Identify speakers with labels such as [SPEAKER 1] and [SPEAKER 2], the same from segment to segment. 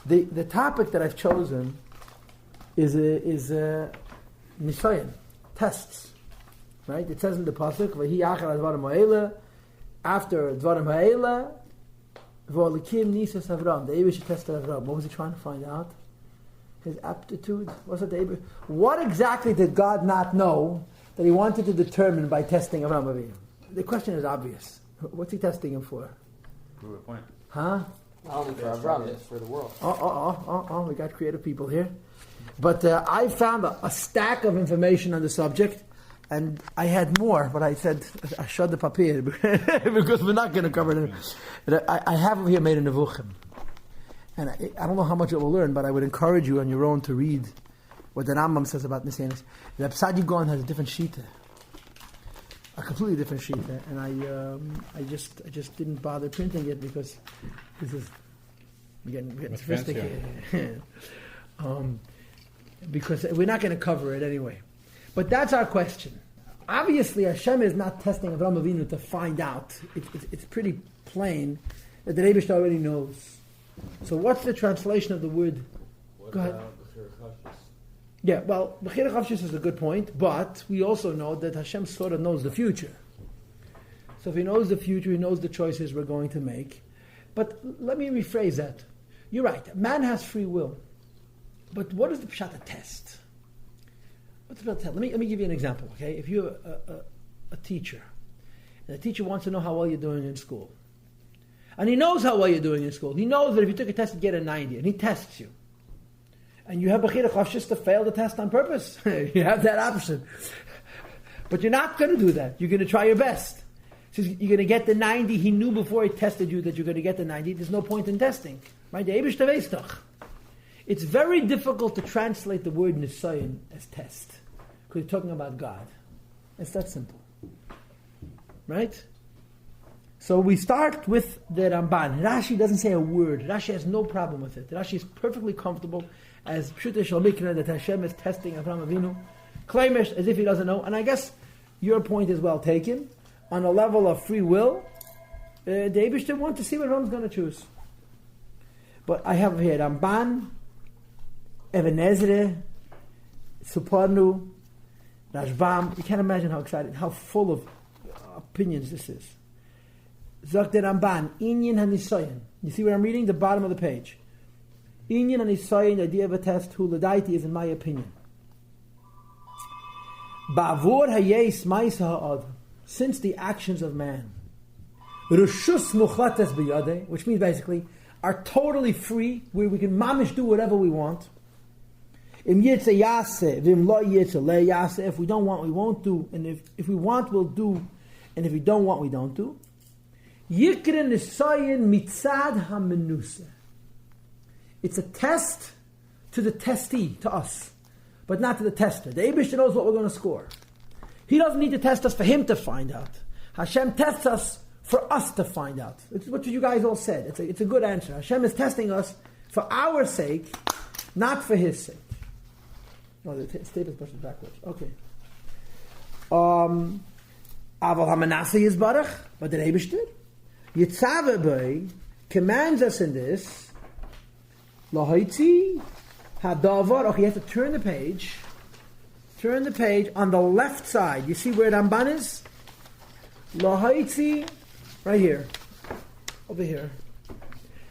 [SPEAKER 1] The topic that I've chosen is Nisayan, tests. Right? It says in the pasuk, "V'hi achar advarim ha'ela." After advarim ha'ela, v'olikim nisas Avram. The Eibush tested Avram. What was he trying to find out? His aptitude. What's it? The Eibush? What exactly did God not know that He wanted to determine by testing Avram Avinu? The question is obvious. What's He testing him for?
[SPEAKER 2] Prove a point.
[SPEAKER 1] Huh?
[SPEAKER 3] Not only for Avram, it's for the world.
[SPEAKER 1] We got creative people here. But I found a stack of information on the subject, and I had more, but I said, I shut the papier, because we're not going to cover it. I have over here made a nevuchim. And I don't know how much it will learn, but I would encourage you on your own to read what the Rambam says about Nisayanis. The Psadi Gon has a different shita. A completely different shita. And I just didn't bother printing it because this is getting sophisticated. Because we're not going to cover it anyway. But that's our question. Obviously, Hashem is not testing Avraham Avinu to find out. It's pretty plain that the Rebbe already knows. So what's the translation of the word? Go ahead. Yeah, well, Bechir Chavshis is a good point, but we also know that Hashem sort of knows the future. So if He knows the future, He knows the choices we're going to make. But let me rephrase that. You're right, man has free will. But what is the pshat of test? What's the pshat of test? Let me give you an example, okay? If you're a teacher, and the teacher wants to know how well you're doing in school, and he knows how well you're doing in school. He knows that if you took a test, you'd get a 90, and he tests you. And you have Bechira Chavshis to fail the test on purpose. You have that option. But you're not going to do that. You're going to try your best. So you're going to get the 90. He knew before he tested you that you're going to get the 90. There's no point in testing. Right? It's very difficult to translate the word Nisayan as test. Because you're talking about God. It's that simple. Right? So we start with the Ramban. Rashi doesn't say a word. Rashi has no problem with it. Rashi is perfectly comfortable as Pshutei Shel Mikra that Hashem is testing Avraham Avinu. Claimish as if he doesn't know. And I guess your point is well taken. On a level of free will, the Eibishter want to see what Avram's going to choose. But I have here Ramban, Even Ezra, Suparnu, Rashbam. You can't imagine how excited, how full of opinions this is. Zok der Ramban, Inyan HaNisayan. You see where I'm reading? The bottom of the page. Inyan HaNisayan, the idea of a test, who Ladaiti is in my opinion. Ba'avur hayes ma'isa ha'ad. Since the actions of man, Rushus muchates b'yadeh, which means basically, are totally free, where we can mamish do whatever we want. Im yitze yaseh, v'im lo yitze le yaseh. If we don't want, we won't do. And if we want, we'll do. And if we don't want, we don't do. Yikre nisayin mitzad hamenusa. It's a test to the testee, to us, but not to the tester. The Eibishter knows what we're going to score. He doesn't need to test us for him to find out. Hashem tests us for us to find out. It's what you guys all said. It's a good answer. Hashem is testing us for our sake, not for His sake. No, the statement pushes backwards. Okay. Aval hamanasi is barach, but the Eibishter Yitzaveh commands us in this. Lahaitzi hadavar. Okay, you have to turn the page. Turn the page on the left side. You see where Ramban is? Lahaitzi, right here, over here.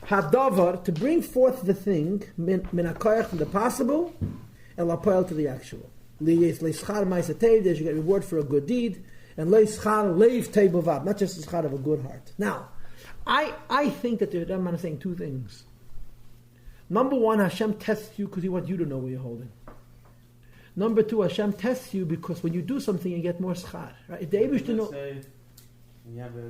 [SPEAKER 1] Hadavar, to bring forth the thing min hakoyach, from the possible, and lapoel, to the actual. Leischar ma'asatev, that you get reward for a good deed. And leischar leiv teibovav, not just the schar of a good heart. Now, I think that the Rambam is saying two things. Number one, Hashem tests you because He wants you to know what you're holding. Number two, Hashem tests you because when you do something, you get more schar. Right? If the Eibishter know,
[SPEAKER 2] you have a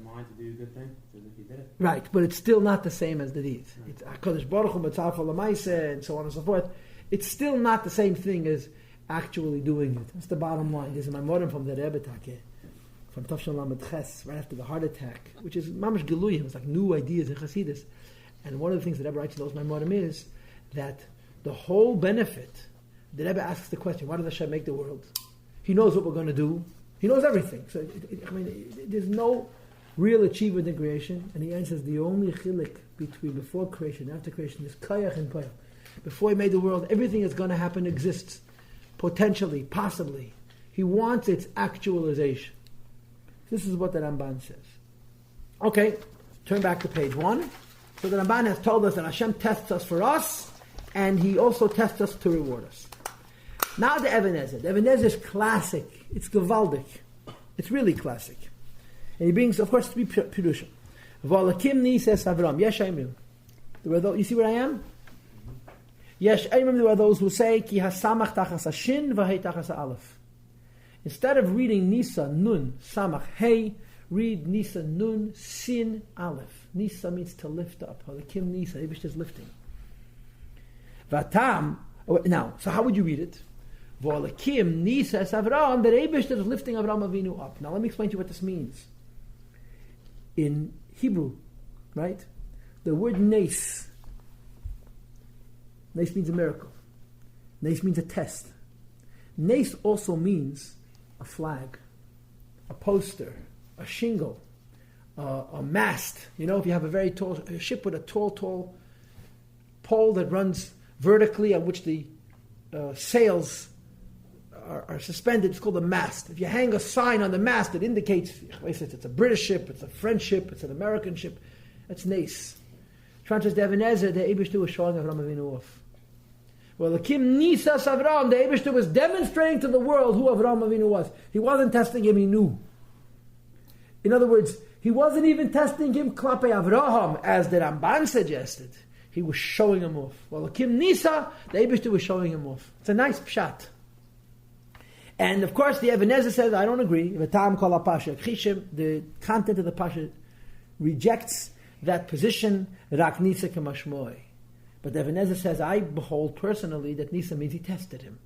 [SPEAKER 2] mind to do a good thing, so that you did it.
[SPEAKER 1] Right, but it's still not the same as the deed. It's HaKadosh Baruch Hu Mitzvah L'Maaseh and so on and so forth. It's still not the same thing as actually doing it. That's the bottom line. This is my modern from the Rebbe Take, from Tafshon Lamed Ches, right after the heart attack, which is mamash geluyim. It's like new ideas in Chassidus. And one of the things that Rebbe writes in those Maimorim is that the whole benefit, the Rebbe asks the question, why does Hashem make the world? He knows what we're going to do. He knows everything. So, there's no real achievement in creation? And he answers, the only chilik between before creation and after creation is koyach and poyach. Before he made the world, everything that's going to happen exists. Potentially, possibly. He wants its actualization. This is what the Ramban says. Okay, turn back to page 1. So the Ramban has told us that Hashem tests us for us, and He also tests us to reward us. Now the Even Ezer. The Even Ezer is classic. It's gewaldig. It's really classic. And he brings, of course, 3 Pirushim. V'alakim nises Avram. Yesh Aimrim. You see where I am? Yesh Aimrim, there are those who say, Ki hasamach tachas hashin v'hei tachas ha'alef. Instead of reading Nisa, Nun, Samach, Hey, read Nisa, Nun, Sin, Aleph. Nisa means to lift up. Halakim Nisa, Eibush is lifting. Vatam, now, so how would you read it? V'alakim Nisa es Avram, that Eibush is lifting Avram Avinu up. Now let me explain to you what this means. In Hebrew, right, the word Nes means a miracle. Nes means a test. Nes also means a flag, a poster, a shingle, a mast. You know, if you have a very tall a ship with a tall pole that runs vertically on which the sails are suspended, it's called a mast. If you hang a sign on the mast, it indicates it's a British ship, it's a French ship, it's an American ship. That's Nes. Translates the Even Ezer, the Eibishter was showing Avram Avinu off. Well, the Kim Nisas Avram, the Eibishter was demonstrating to the world who Avram Avinu was. He wasn't testing him, he knew. In other words, he wasn't even testing him Klape Avraham, as the Ramban suggested. He was showing him off. Well, the Kim Nisa, the Eibishter was showing him off. It's a nice pshat. And of course, the Even Ezer says, I don't agree. The content of the Pasha rejects that position, Rak Nisa Kamashmoy. But the Even Ezer says, I behold personally that Nisa means he tested him.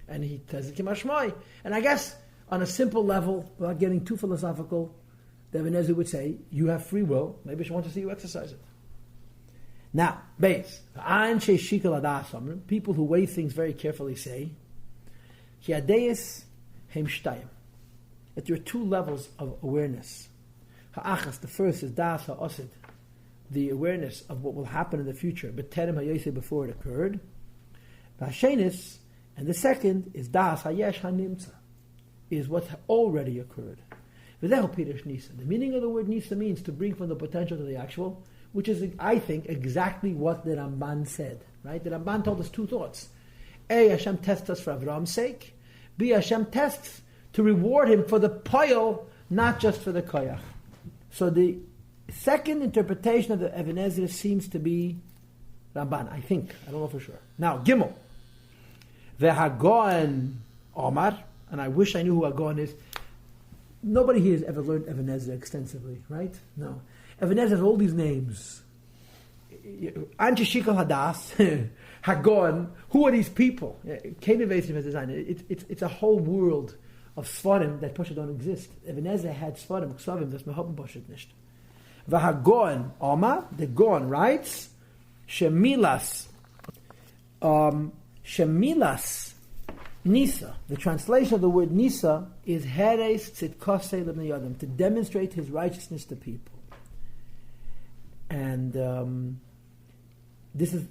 [SPEAKER 1] And he says Kamashmoy. And I guess on a simple level, without getting too philosophical, the Even Ezer would say, you have free will, maybe I want to see you exercise it. Now, base. People who weigh things very carefully say, that there are 2 levels of awareness. The first is das ha'osid, the awareness of what will happen in the future, before it occurred. And the second is das hayesh hanimtza, is what already occurred. The meaning of the word nisa means to bring from the potential to the actual, which is, I think, exactly what the Ramban said. Right? The Ramban told us 2 thoughts. A, Hashem tests us for Avram's sake. B, Hashem tests to reward him for the poil, not just for the koyach. So the second interpretation of the Even Ezer seems to be Ramban, I think. I don't know for sure. Now, Gimel. Ve'hagoan Omar, and I wish I knew who Hagoan is. Nobody here has ever learned Even Ezer extensively, right? No. Even Ezer has all these names. Anche Shikal Hadas, Hagon. Who are these people? Akeida has designed it. It's a whole world of Sfarim that Pasha don't exist. Even Ezer had Sfarim, Ksavim, that's Mehabim Pasha nicht. Vahagon Oma, the Gon writes, Shemilas Nisa. The translation of the word Nisa is Heres Tzidkosei Lebnei Adam, to demonstrate his righteousness to people. And this is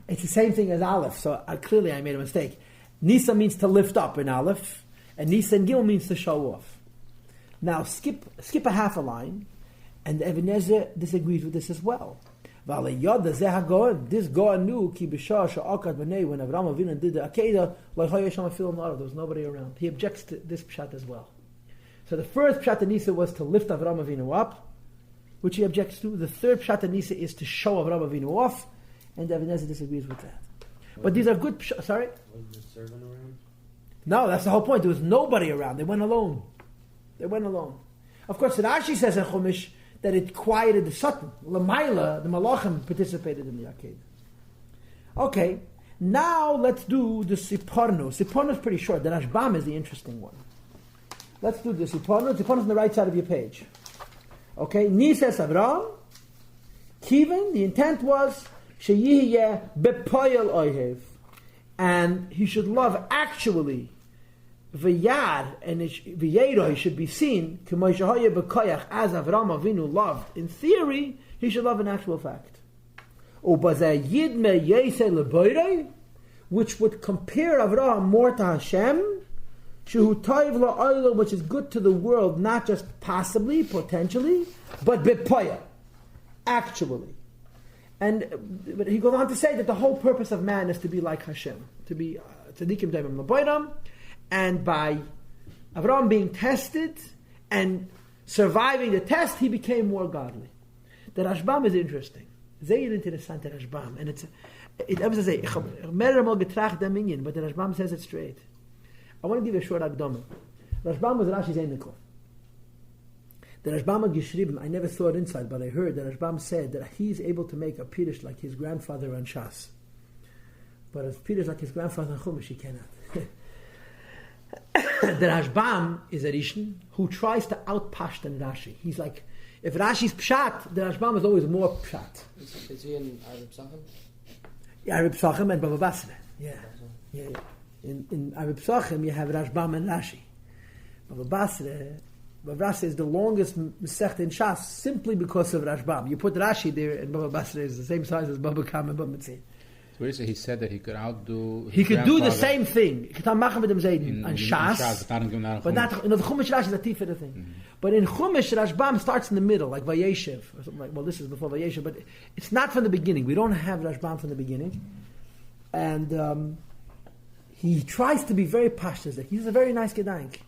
[SPEAKER 1] it's the same thing as Aleph, so clearly I made a mistake. Nisa means to lift up in Aleph, and Nisa and Gil means to show off. Now skip a half a line, and the Even Ezer disagrees with this as well. This God knew when Avraham Avinu did the Akeida, there was nobody around. He objects to this pshat as well. So the first pshat Nisa was to lift Avraham Avinu up, which he objects to. The third pshat Nisa is to show Avraham Avinu off, and the Even Ezer disagrees with that. But these are good sorry?
[SPEAKER 2] Was the servant around?
[SPEAKER 1] No, that's the whole point. There was nobody around. They went alone. Of course, Rashi says in Chumash that it quieted the Satan. Lamaila, the Malachim participated in the Akeida. Okay, now let's do the Siporno. Siporno is pretty short. The Rashbam is the interesting one. Let's do the Siporno. Siporno is on the right side of your page. Okay, Nises Avram, Kivin, the intent was, Sheyihye bepoyel oihev, and he should love actually V'yad and v'yero should be seen as Avraham Avinu loved. In theory, he should love in actual fact. Which would compare Avraham more to Hashem, which is good to the world, not just possibly, potentially, but bepoya, actually. But he goes on to say that the whole purpose of man is to be like Hashem, to be tzadikim daimim l'boidam, and by Avraham being tested and surviving the test, he became more godly. The Rashbam is interesting. Sehr interessant, the Rashbam, and I was to say, but the Rashbam says it straight. I want to give you a short akdama. Rashbam was Rashi's Einikol. The Rashbam had geschrieben, I never saw it inside, but I heard that Rashbam said that he's able to make a Pirush like his grandfather on Shas. But a Pirush like his grandfather on Chumash, he cannot. The Rashbam is a Rishon who tries to outpash than Rashi. He's like, if Rashi's Pshat, the Rashbam is always more Pshat.
[SPEAKER 3] Is he in Arab Sachem?
[SPEAKER 1] Yeah, Arab Sachem and Baba Basra. Yeah. In Arab Sachem, you have Rashbam and Rashi. Baba Basra is the longest Masechta in Shas simply because of Rashbam. You put Rashi there, and Baba Basra is the same size as Baba Kam and Baba Mitzvah.
[SPEAKER 4] So he said that he could outdo.
[SPEAKER 1] He could do the same thing. He could machen mit dem Zayden on Shas, but not in the Chumash. Rashi is a tiefer thing. Mm-hmm. But in Chumash, Rashbam starts in the middle, like Vayeshev or something like. Well, this is before Vayeshev, but it's not from the beginning. We don't have Rashbam from the beginning, and he tries to be very pashtas. He's a very nice gedank.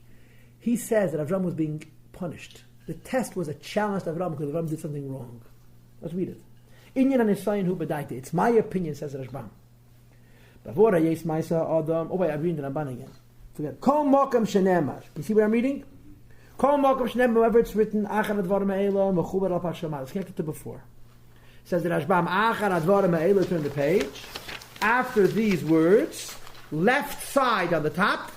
[SPEAKER 1] He says that Avram was being punished. The test was a challenge to Avram because Avram did something wrong. Let's read it. It's my opinion, says Rashbam. Oh wait, I'm reading the Ramban again. Forget. Kol Mokam Shenemar. You see what I'm reading? Kol Mokam Shenemar, wherever it's written, Achar Advar Me'ela, Mechubar Al Pashama. Let's connect it to before. It says the Rashbam, Achar Advar Me'ela, turn the page. After these words, left side on the top,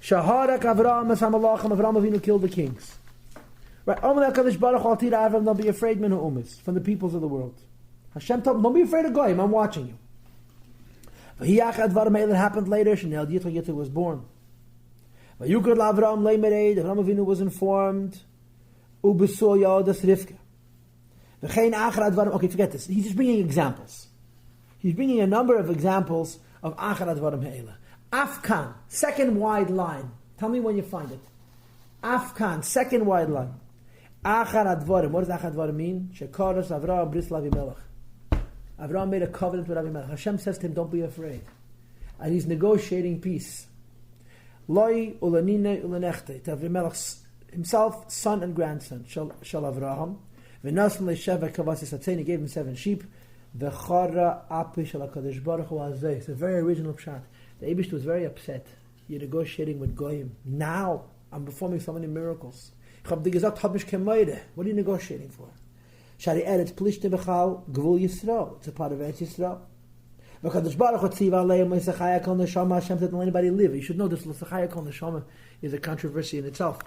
[SPEAKER 1] Shaharak Avram Asamalacham, Avram Avinu killed the kings. Right, don't be afraid, men from the peoples of the world. Hashem told him, don't be afraid of Goyim, I'm watching you. It happened later, Yitzchak was born. Avram Avinu was informed. Okay, forget this. He's just bringing examples. He's bringing a number of examples of Achar Advarim Ha'ela. Afkan, second wide line. Tell me when you find it. Afkan, second wide line. Achar Advarim. What does Achar Advarim mean? Shekaras Avraham Bris Lavimelech. Avraham made a covenant with Avimelech. Hashem says to him, don't be afraid. And he's negotiating peace. Loi ulanine ulanechte. To Avimelech himself, son and grandson. Shall Avraham. V'nasan le'sheva kavasis atzein. He gave him 7 sheep. V'chara api shel HaKadosh Baruch Hu azeh. It's a very original pshat. The Eibush was very upset. You're negotiating with Goyim. Now, I'm performing so many miracles. What are you negotiating for? Shari Eretz Plishte Bechal Gvul Yisrael. It's a part of Eretz Yisrael. V'kadosh Baruch Hu tziva aleim l'sachaya kol neshama. Hashem said, don't let anybody live. You should know this l'sachaya kol neshama is a controversy in itself.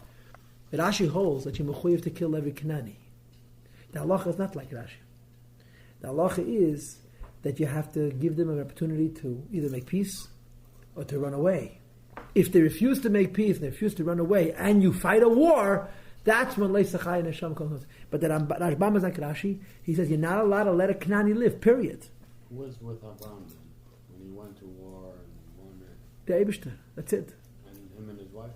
[SPEAKER 1] But Rashi holds that you're mechuyev to kill every Kanani. The halacha is not like Rashi. The halacha is that you have to give them an opportunity to either make peace or to run away. If they refuse to make peace and they refuse to run away, and you fight a war, that's when Leisachai and Hashem comes. But the Rashbam is like Rashi. He says you're not allowed to let a Knani live. Period.
[SPEAKER 5] Who was with Abraham then when he went to war and won it?
[SPEAKER 1] The Eibishter. That's it.
[SPEAKER 5] And him and his wife.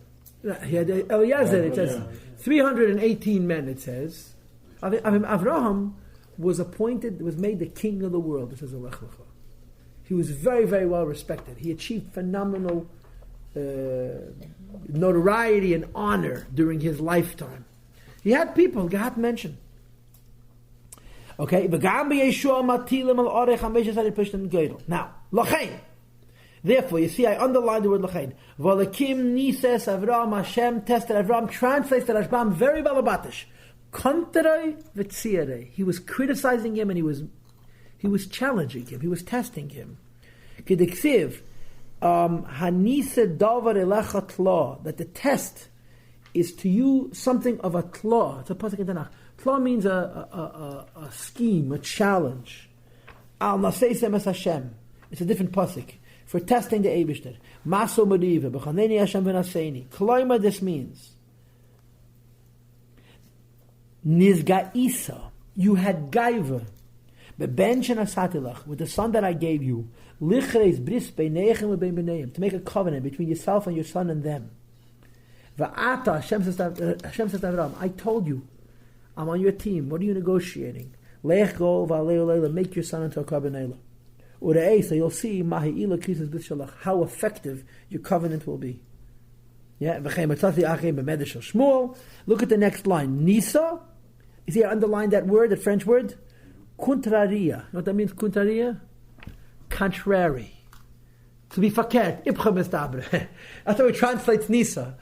[SPEAKER 1] He had Eliezer. It says 318 men. It says Avraham was appointed, was made the king of the world. It says Alech Lecha. He was very, very well respected. He achieved phenomenal notoriety and honor during his lifetime. He had people, Gahat mentioned. Okay, now, Lachain. Therefore, you see, I underlined the word Lachain. V'alakim nises Avram, Hashem tested Avram, translates the Rashbam very well about this. Kontrei v'tziarei. He was criticizing him and he was challenging him. He was testing him. K'diksiv, hanise davar elecha tla, that the test is to you something of a tla. It's a pasuk in Tanakh. Tla means a scheme, a challenge. Al naseisem es Hashem. It's a different pasuk. for testing the Eibishter. Maso Mariva, B'chaneni Hashem v'naseini. Kloima, this means, Nizga'isa, you had gaiva, Beben shenasatilach, with the son that I gave you, Lichreis bris beinechem u'bein b'neim, to make a covenant between yourself and your son and them. Va'ata, Hashem says to Avraham, I told you, I'm on your team. What are you negotiating? Lech go v'alei leila, make your son into a korban eila. Ure'ei, so you'll see mahi'ila krisas b'shalach, how effective your covenant will be. Yeah, look at the next line. Nisa, is here underlined that word, that French word? Contraria. You know what that means, contraria? Contrary. To be fakert. That's how he translates Nisa.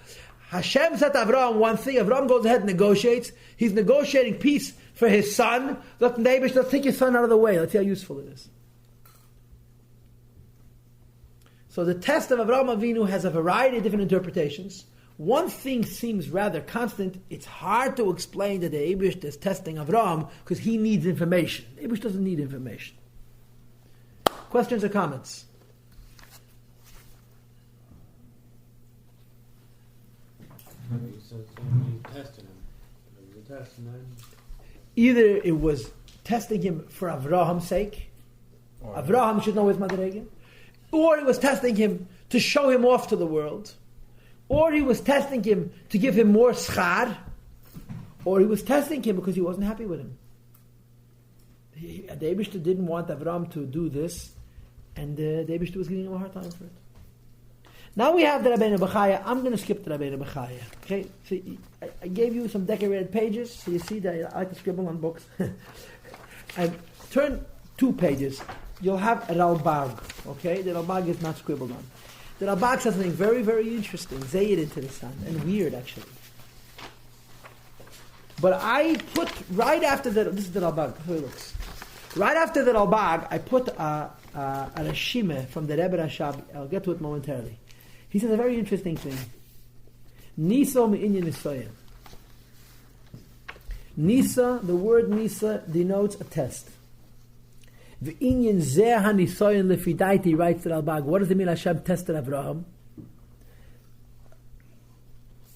[SPEAKER 1] Hashem said to Avraham one thing. Avraham goes ahead and negotiates. He's negotiating peace for his son. Look, neighbors, let's take your son out of the way. Let's see how useful it is. So the test of Avraham Avinu has a variety of different interpretations. One thing seems rather constant. It's hard to explain that the Eibush is testing Avraham because he needs information. The Eibush doesn't need information. Questions or comments?
[SPEAKER 5] He says he tested him. It was a test, and then
[SPEAKER 1] Either it was testing him for Avraham's sake, Avraham should know his Madrega, or it was testing him to show him off to the world, or he was testing him to give him more schar, or he was testing him because he wasn't happy with him. The Eibishter didn't want Avraham to do this, and the Eibishter was giving him a hard time for it. Now we have the Rabbeinu Bechaya. I'm going to skip the Rabbeinu Bechaya. Okay, so I gave you some decorated pages, so you see that I like to scribble on books. And turn 2 pages. You'll have a Ralbag. Okay, the Ralbag is not scribbled on. The Ralbag says something very, very interesting, zayid into the sun, and weird actually. But I put right after the, this is the Ralbag. How it looks. Right after the Ralbag, I put a Rashime from the Rebbe Rashab. I'll get to it momentarily. He says a very interesting thing. Nisa me'inyan nisayan. Nisa, the word Nisa denotes a test. V'inyan zeh hanisayan lefidaiti, writes the Ralbag. What does it mean Hashem tested Avraham?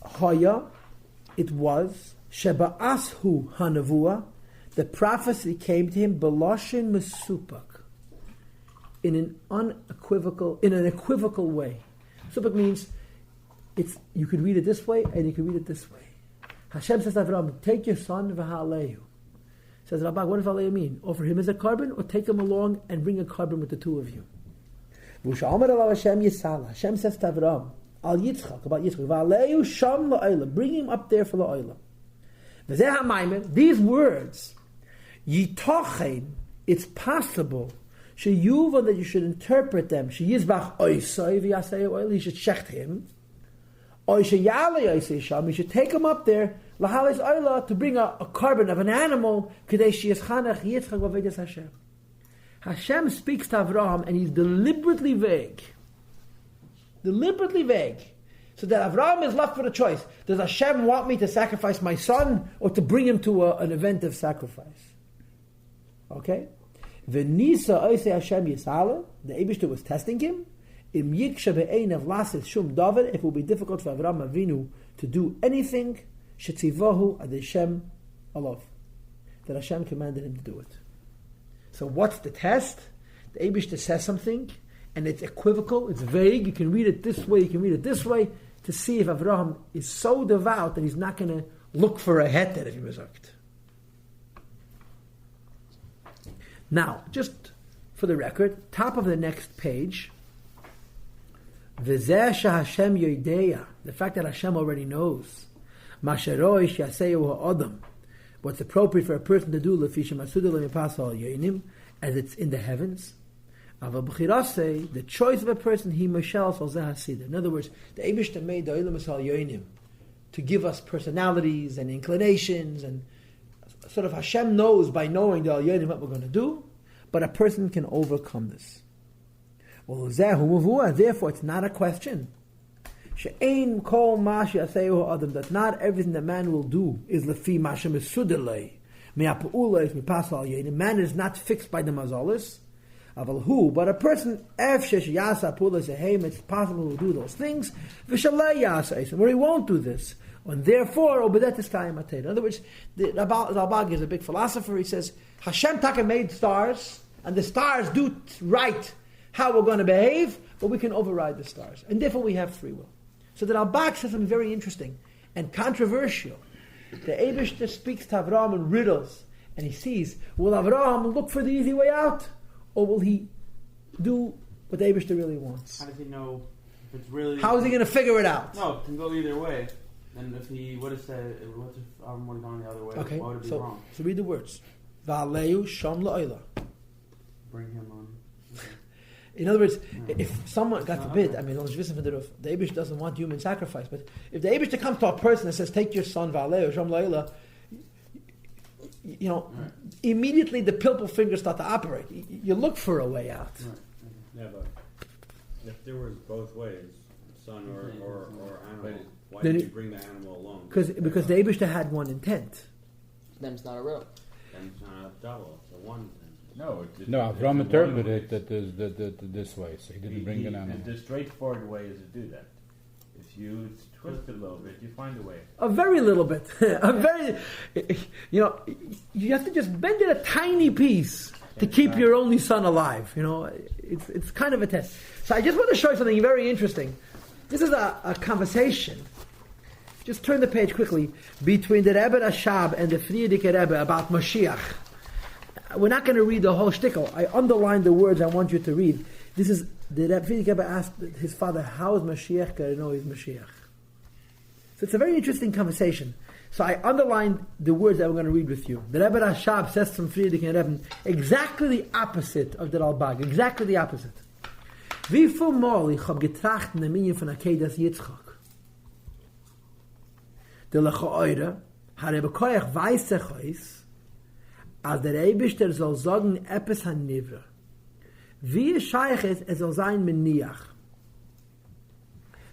[SPEAKER 1] Haya, it was, sheba'ashu hanavua, the prophecy came to him, beloshin mesupak, in an equivocal way. Supak means you could read it this way and you could read it this way. Hashem says to Avraham, take your son v'ha'alehu. Says Rabbah, what does Alehu mean? Offer him as a carbon or take him along and bring a carbon with the 2 of you? Hashem says to Avraham, Al Yitzchak, about Yitzchak, v'alehu sham la'olam, bring him up there for la'olam. These words, yitochen, it's possible, sheyuva, that you should interpret them, sheyizbach oisai v'yasei oil, he should shecht him, or sheyalei oisei sham, he should take him up there, lahalis oila, to bring a carbon of an animal, kadei sheyischanach yitzchak v'avedas Hashem. Hashem speaks to Avraham and he's deliberately vague. So that Avraham is left with a choice. Does Hashem want me to sacrifice my son or to bring him to an event of sacrifice? Okay? V'nisa oisei Hashem yisala, the Eibishter was testing him. Im yiksha be'einav lasis shum david, if it will be difficult for Avraham Avinu to do anything, shetzivahu ad Hashem alav, that Hashem commanded him to do it. So what's the test? The Eibishter says something, and it's equivocal, it's vague, you can read it this way, you can read it this way, to see if Avraham is so devout that he's not going to look for a heter if he was sagt. Now, just for the record, top of the next page, V'zeh she'Hashem yodeya, the fact that Hashem already knows, Masheroish yaseyu ha'adam, what's appropriate for a person to do, Lefi she'masudah le'mipasal yoinim, as it's in the heavens. The choice of a person, he mashal zeh hasidah. In other words, the Eibishter made the Olam Asal Yoinim to give us personalities and inclinations, and sort of Hashem knows by knowing the Al Yoinim what we're going to do, but a person can overcome this. Therefore, it's not a question. That not everything that man will do is lefi mashem esudalei. Man is not fixed by the mazalis. But a person, it's possible to do those things, where he won't do this. And therefore, in other words, the Ralbag is a big philosopher. He says, Hashem Taka made stars, and the stars do write how we're going to behave, but we can override the stars. And therefore we have free will. So the Ralbag says something very interesting and controversial. The Eibishter speaks to Avraham in riddles, and he sees, will Avraham look for the easy way out, or will he do what the Eibishter really wants?
[SPEAKER 2] How does he know if it's really...
[SPEAKER 1] How is he going to figure it out?
[SPEAKER 2] No, it can go either way. And if he would have said, what if Avram would have gone the other way?
[SPEAKER 1] Okay,
[SPEAKER 2] Why would it be wrong?
[SPEAKER 1] so read the words. Va'aleu sham la'olah.
[SPEAKER 2] Bring him on. Okay.
[SPEAKER 1] In other words, if someone, God forbid, the Eibush doesn't want human sacrifice, but if the Eibush comes to a person and says, take your son, Va'aleu sham la'olah, immediately the pilpul fingers start to operate. You look for a way out.
[SPEAKER 2] Right.
[SPEAKER 5] Yeah, but if there was both ways, son or animal, why
[SPEAKER 1] Then
[SPEAKER 5] did you bring the animal along?
[SPEAKER 1] Because the Eibush had one intent.
[SPEAKER 3] Then it's not a riddle.
[SPEAKER 5] Then it's not a double, it's a one.
[SPEAKER 4] No, Avram interpreted it this way, so he didn't bring an animal.
[SPEAKER 6] The straightforward way is to do that. If you twist it a little bit, you find a way.
[SPEAKER 1] A very little bit. You have to just bend it a tiny piece to keep your only son alive. It's kind of a test. So I just want to show you something very interesting. This is a conversation. Just turn the page quickly between the Rebbe Rashab and the Frierdiker Rebbe about Mashiach. We're not going to read the whole shtickle. I underlined the words I want you to read. This is the Frierdiker Rebbe asked his father, "How is Mashiach going to know he's Mashiach?" So it's a very interesting conversation. So I underlined the words that we're going to read with you. The Rebbe Rashab says from Frierdiker Rebbe exactly the opposite of the Ralbag. Exactly the opposite. Wie viel Mal ich hab getracht in der Minion von Akeidas Yitzchak. Der Lechoeure, Rebbe Koyach weiß sich aus, als der Eibishter soll sagen, etwas han Nivra. Wie scheich es soll sein Meniach.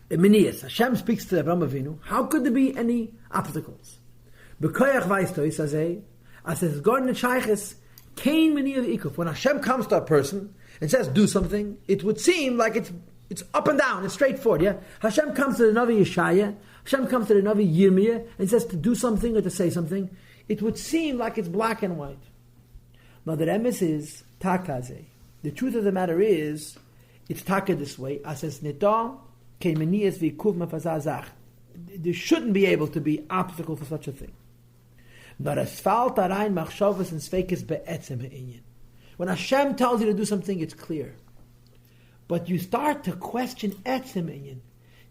[SPEAKER 1] Menias, Hashem speaks to Abraham Avinu. How could there be any obstacles? Bekoyach weiß to as es garden sheiches, kein Meniach ikuf. When Hashem comes to a person and says, do something, it would seem like it's up and down, it's straightforward, yeah? Hashem comes to the Navi Yeshaya, Hashem comes to the Navi Yirmiyah, and says to do something or to say something, it would seem like it's black and white. Now the emes is takaze. The truth of the matter is, it's taka this way, ases nita, kein menias v'ikuv mafazazach. There shouldn't be able to be obstacle to such a thing. Nor asfalt arayin machshavas and sveikes be'etzem ha'inyan. When Hashem tells you to do something, it's clear. But you start to question etzem inyan.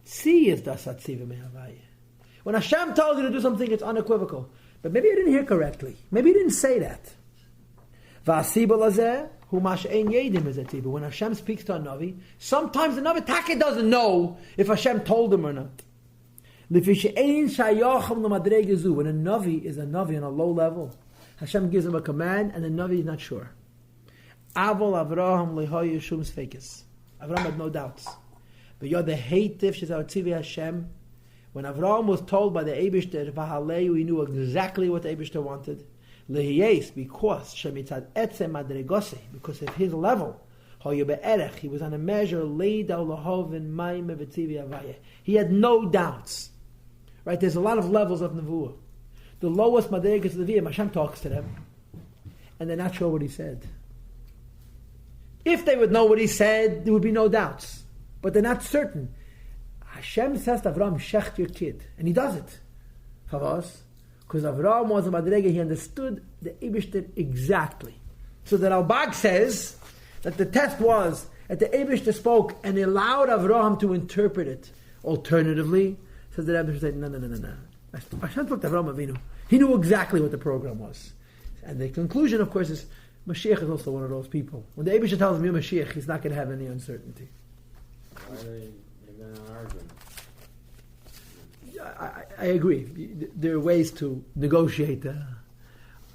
[SPEAKER 1] Tzi is das atziva mehavaya. When Hashem tells you to do something, it's unequivocal. But maybe I didn't hear correctly. Maybe he didn't say that. V'asiba lazeh hu mash'ein yedim is atziva. When Hashem speaks to a Navi, sometimes the Navi Taka doesn't know if Hashem told him or not. When a Navi is a Navi on a low level, Hashem gives him a command and the Navi is not sure. Avol Avraham lehoyu shum sfeikis. Avraham had no doubts. But you're the hative shezartzivi Hashem. When Avraham was told by the Eibishter v'haleu, he knew exactly what the Eibishter wanted. Lehiyes, because shemitzad etzem madregose, because of his level, hoyu be'erech, he was on a measure laid al lahovin ma'im v'tzivi avaya. He had no doubts. Right? There's a lot of levels of nevuah. The lowest madregas of the Viyam, Hashem talks to them, and they're not sure what he said. If they would know what he said, there would be no doubts. But they're not certain. Hashem says to Avraham, shecht your kid. And he does it. Because Avraham was a madrega, he understood the Eibishter exactly. So the Ralbag says that the test was that the Eibishter spoke and allowed Avraham to interpret it. Alternatively, says the Eibishter said, no. Hashem spoke to Avraham Avinu. He knew exactly what the program was. And the conclusion, of course, is Mashiach is also one of those people. When the Eibishter tells him you're Mashiach, he's not going to have any uncertainty.
[SPEAKER 5] Why are they arguing?
[SPEAKER 1] I agree. There are ways to negotiate a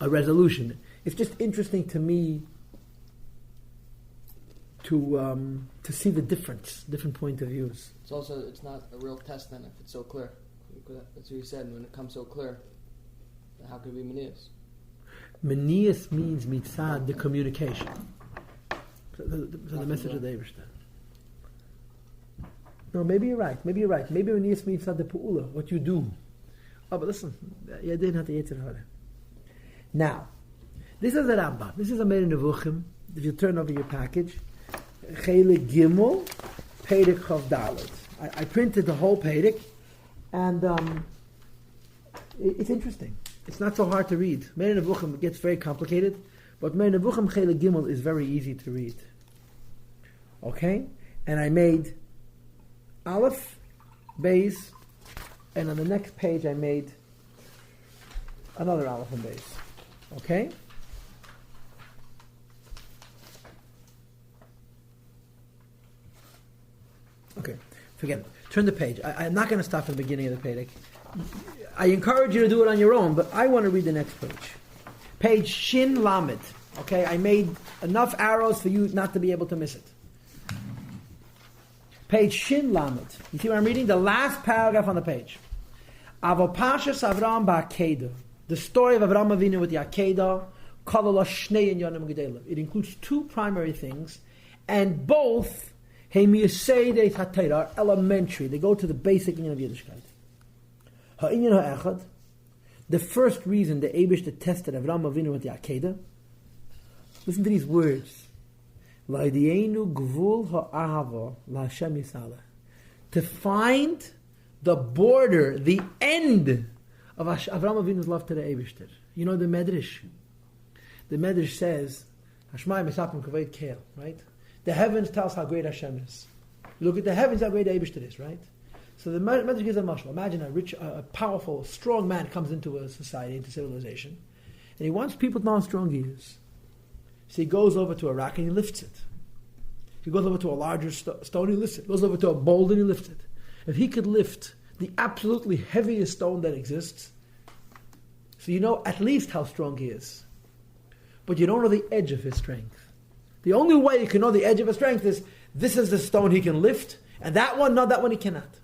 [SPEAKER 1] resolution. It's just interesting to me to see the different point of views.
[SPEAKER 3] It's not a real test then if it's so clear. That's what he said. When it comes so clear, then how could it be manias?
[SPEAKER 1] Manias means mitzad, the communication. So the message of the Eibishter. No, maybe you're right. Maybe when you means the pu'ula, what you do. Oh, but listen, you didn't have to Yetzer Hara. Now, this is a Rambam. This is a Meir Nevuchim. If you turn over your package, Chelik Gimel, Perek Chav Dalet. I printed the whole Perek, and it's interesting. It's not so hard to read. Meir Nevuchim gets very complicated, but Meir Nevuchim Chelik Gimel is very easy to read. Okay? And I made Aleph, Beis, and on the next page I made another Aleph and Beis. Okay? Okay, forget it. Turn the page. I'm not going to stop at the beginning of the Perek. I encourage you to do it on your own, but I want to read the next page. Page Shin Lamed. Okay, I made enough arrows for you not to be able to miss it. Page Shin Lamed. You see what I'm reading? The last paragraph on the page. Avo Parshas Avram ba'Akeida. The story of Avram Avinu with the Akeida. It includes two primary things, and both are elementary. They go to the basic meaning of Yiddishkeit. The first reason the Eibishter tested Avram Avinu with the Akeida. Listen to these words. To find the border, the end of Avram Avinu's love to the Eibishter. You know the Medrash. The Medrash says, Hashmai Mesapim Kavod Keil, right? The heavens tell us how great Hashem is. You look at the heavens, how great the Eibishter is, right? So the Medrash gives a mashal. Imagine a rich, a powerful, strong man comes into a society, into civilization, and he wants people to know how strong he is. So he goes over to a rock and he lifts it. He goes over to a larger stone, he lifts it. He goes over to a boulder and he lifts it. If he could lift the absolutely heaviest stone that exists, so you know at least how strong he is. But you don't know the edge of his strength. The only way you can know the edge of his strength is, this is the stone he can lift, and that one, no, that one he cannot.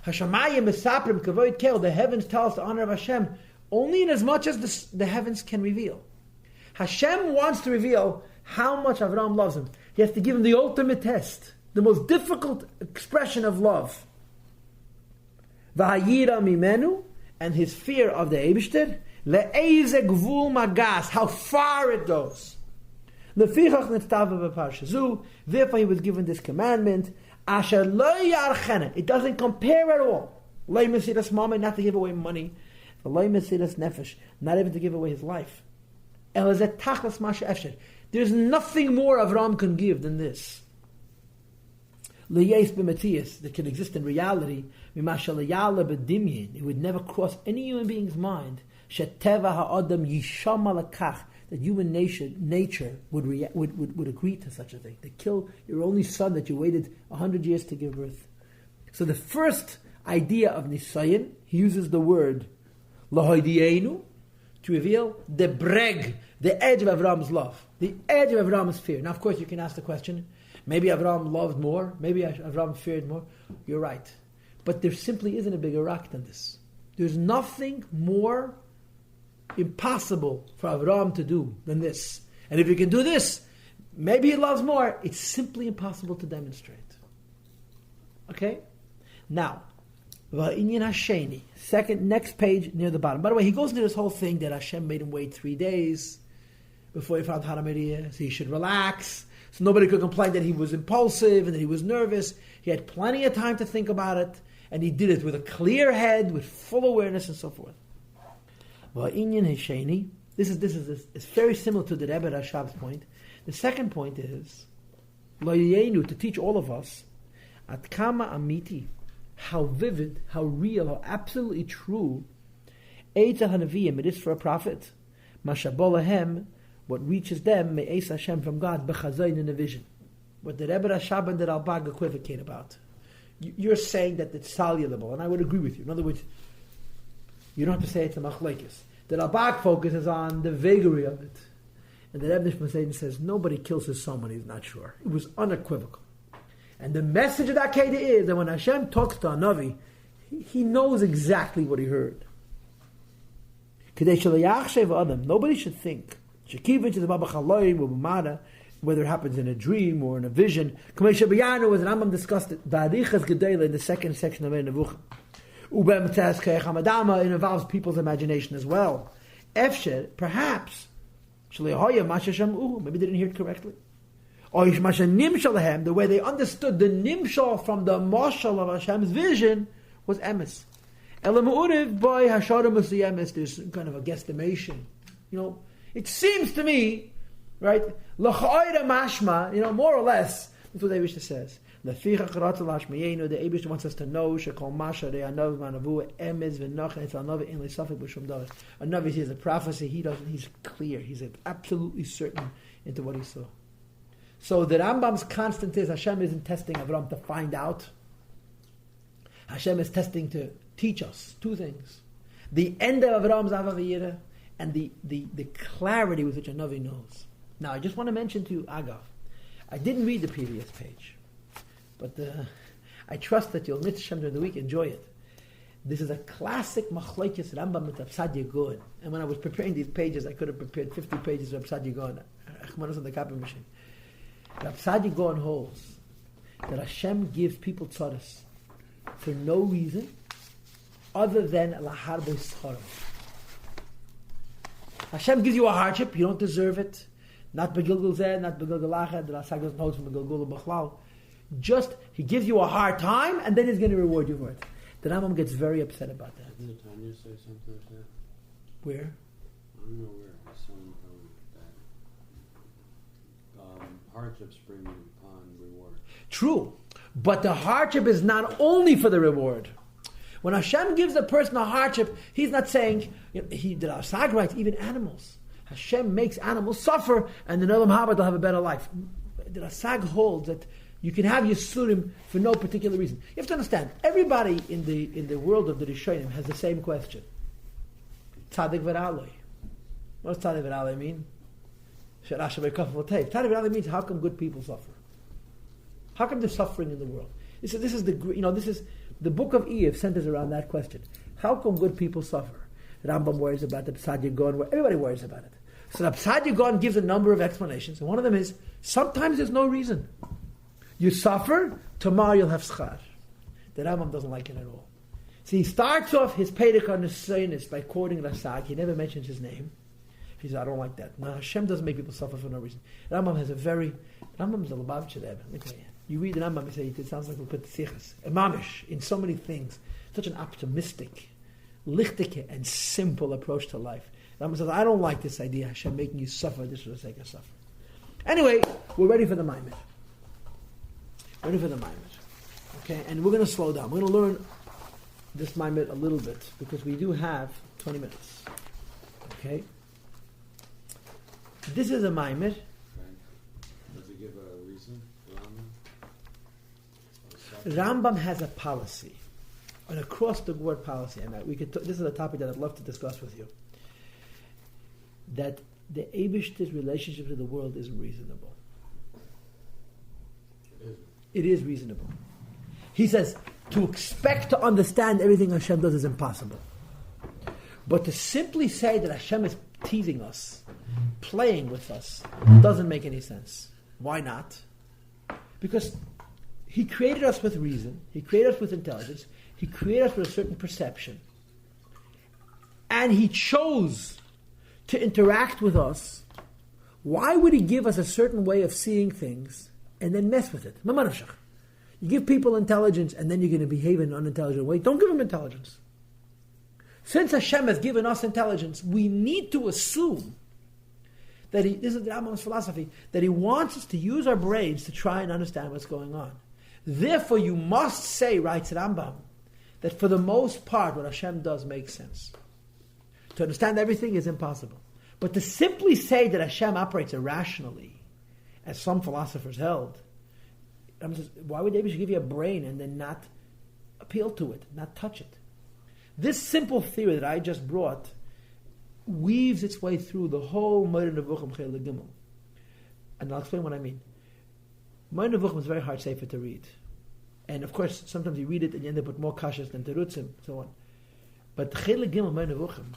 [SPEAKER 1] Hashemayim Mesaprim Kavod Keil, the heavens tell us the honor of Hashem, only in as much as the heavens can reveal. Hashem wants to reveal how much Avram loves him. He has to give him the ultimate test, the most difficult expression of love. V'hayira mimenu, and his fear of the Eibishter, le'eze gvul magas, how far it goes. Lefichach netztava b'parsha zu, therefore he was given this commandment, asher lo yarchena, it doesn't compare at all. Lo mesiras mama, not to give away money, lo mesiras nefesh, not even to give away his life. There's nothing more Avram can give than this. That can exist in reality. It would never cross any human being's mind that human nature would agree to such a thing. To kill your only son that you waited 100 years to give birth. So the first idea of Nisayan, he uses the word Lahoidienu, to reveal the breg, the edge of Avram's love, the edge of Avram's fear. Now, of course, you can ask the question, maybe Avram loved more, maybe Avram feared more. You're right. But there simply isn't a bigger rock than this. There's nothing more impossible for Avram to do than this. And if you can do this, maybe he loves more. It's simply impossible to demonstrate. Okay? Now, Va'inyan Hasheni, next page near the bottom. By the way, he goes into this whole thing that Hashem made him wait 3 days before he found Haramiriya, so he should relax, so nobody could complain that he was impulsive and that he was nervous. He had plenty of time to think about it, and he did it with a clear head, with full awareness, and so forth. Va'inyan Hasheni, this is it's very similar to the Rebbe Rashab's point. The second point is Lo Yenu, to teach all of us at Kama Amiti, how vivid, how real, how absolutely true Eitza Hanaviyim, it is for a prophet. Mashabolahem, what reaches them, Me'es Hashem from God, Bechazayin, in a vision. What the Rebbe Rashab and the Ralbag equivocate about. You're saying that it's soluble, and I would agree with you. In other words, you don't have to say it's a machlekes. The Ralbag focuses on the vagary of it. And the Rebbe Nishmasein says, nobody kills his son when he's not sure. It was unequivocal. And the message of that Akeida is that when Hashem talks to a Navi, he knows exactly what he heard. Nobody should think whether it happens in a dream or in a vision. Kamei Shabbayanu, as Rambam discussed it, Ba'arichas Gedela in the second section of Nevuchim. Ubem Tzes Keich Hamadama, it involves people's imagination as well. Efsher, perhaps, Shalihoya Masha Shamu, maybe they didn't hear it correctly. Or Masha Nimshalahem, the way they understood the Nimshal from the Mashal of Hashem's vision was Emes. Elamu'uriv by Hasharim Emes, there's kind of a guesstimation. It seems to me, right? L'cha'ira mashma, more or less, that's what the Eibishter says. Leficha charatza lashmayenu, the Eibishter wants us to know, shekol masha re'anav manavu emes v'nachan etzal navi in le'safik b'shum davar. A navi hears a prophecy, he's clear, he's absolutely certain into what he saw. So the Rambam's constant is Hashem isn't testing Avram to find out. Hashem is testing to teach us two things. The end of Avram's Vayera and the clarity with which a Navi knows. Now, I just want to mention to you, Agav, I didn't read the previous page, but I trust that you'll mitzvah Hashem during the week, enjoy it. This is a classic machlokes Rambam with Absad Yegon. And when I was preparing these pages, I could have prepared 50 pages of Absad Yegon. Achmanos on the copy machine. Absad Yegon holds that Hashem gives people tzaras for no reason other than lahar b'scharim. Hashem gives you a hardship, you don't deserve it. Not begilgul zeh, not begilgul lached. The Rasag doesn't hold from begilgul b'chlal. Just, he gives you a hard time, and then he's going to reward you for it. The Rambam gets very upset about that.
[SPEAKER 5] Didn't Tanya say something like that?
[SPEAKER 1] Where?
[SPEAKER 5] I don't know where. Something that hardships bring you upon reward.
[SPEAKER 1] True. But the hardship is not only for the reward. When Hashem gives a person a hardship, he's not saying, he did Rasag right, even animals. Hashem makes animals suffer, and in Olam Haba they'll have a better life. The Rasag holds that you can have Yisurim for no particular reason. You have to understand, everybody in the world of the Rishonim has the same question. Tzadik v'raloi. What does Tzadik v'raloi mean? Tzadik v'raloi means, how come good people suffer? How come there's suffering in the world? This is the book of Eve centers around that question. How come good people suffer? Rambam worries about the Absad Yegon, everybody worries about it. So the Absad Yegon gives a number of explanations, and one of them is, sometimes there's no reason. You suffer, tomorrow you'll have schar. The Rambam doesn't like it at all. So he starts off his Perek on Nisaynis by quoting Rasag. He never mentions his name. He says, I don't like that. No, Hashem doesn't make people suffer for no reason. Rambam is a Lubavitcher Rebbe. Let me tell you. You read the Rambam and say, it sounds like we put Sichas. A mamish, in so many things. Such an optimistic, lichtike, and simple approach to life. Rambam says, I don't like this idea, Hashem making you suffer just for the sake of suffering. Anyway, we're ready for the Maimed. Okay, and we're going to slow down. We're going to learn this Maimed a little bit, because we do have 20 minutes. Okay? This is a Maimed.
[SPEAKER 5] Does he give a reason?
[SPEAKER 1] Rambam has a policy, an across-the-board policy, and this is a topic that I'd love to discuss with you, that the Eibishter's relationship to the world is reasonable. It is reasonable. He says, to expect to understand everything Hashem does is impossible. But to simply say that Hashem is teasing us, playing with us, doesn't make any sense. Why not? Because He created us with reason, He created us with intelligence, He created us with a certain perception, and He chose to interact with us. Why would He give us a certain way of seeing things and then mess with it? You give people intelligence and then you're going to behave in an unintelligent way. Don't give them intelligence. Since Hashem has given us intelligence, we need to assume that this is the Rambam's philosophy, that He wants us to use our brains to try and understand what's going on. Therefore, you must say, writes Rambam, that for the most part, what Hashem does makes sense. To understand everything is impossible. But to simply say that Hashem operates irrationally, as some philosophers held, why would they give you a brain and then not appeal to it, not touch it? This simple theory that I just brought weaves its way through the whole Moreh Nevuchim Chel Gimel. And I'll explain what I mean. Moreh Nevuchim is very hard sefer to read. And of course, sometimes you read it and you end up with more kashas than terutzim, so on. But Chel Gimel Moreh Nevuchim,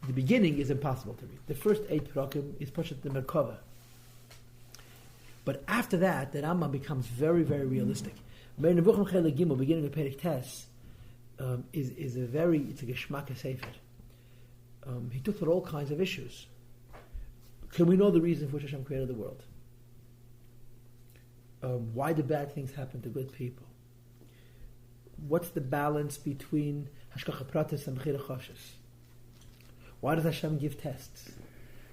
[SPEAKER 1] the beginning is impossible to read. The first 8 parakim is pushed to the Merkava. But after that, the Rambam becomes very, very realistic. Beginning of Perek Tes is a very, it's a Geschmack Sefer. He took for all kinds of issues. Can we know the reason for which Hashem created the world? Why do bad things happen to good people? What's the balance between Hashgacha Pratis and Bechira Choshes? Why does Hashem give tests?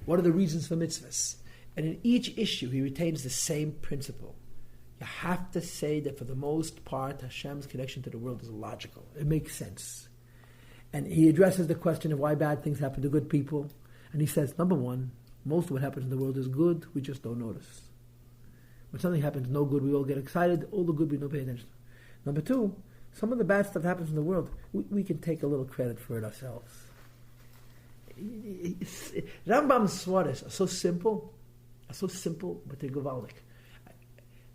[SPEAKER 1] What are the reasons for mitzvahs? And in each issue, he retains the same principle. You have to say that for the most part, Hashem's connection to the world is logical. It makes sense. And he addresses the question of why bad things happen to good people. And he says, number one, most of what happens in the world is good, we just don't notice. When something happens no good, we all get excited. All the good, we don't pay attention. Number two, some of the bad stuff happens in the world, we can take a little credit for it ourselves. Rambam's svaras are so simple, but they're gewaldig.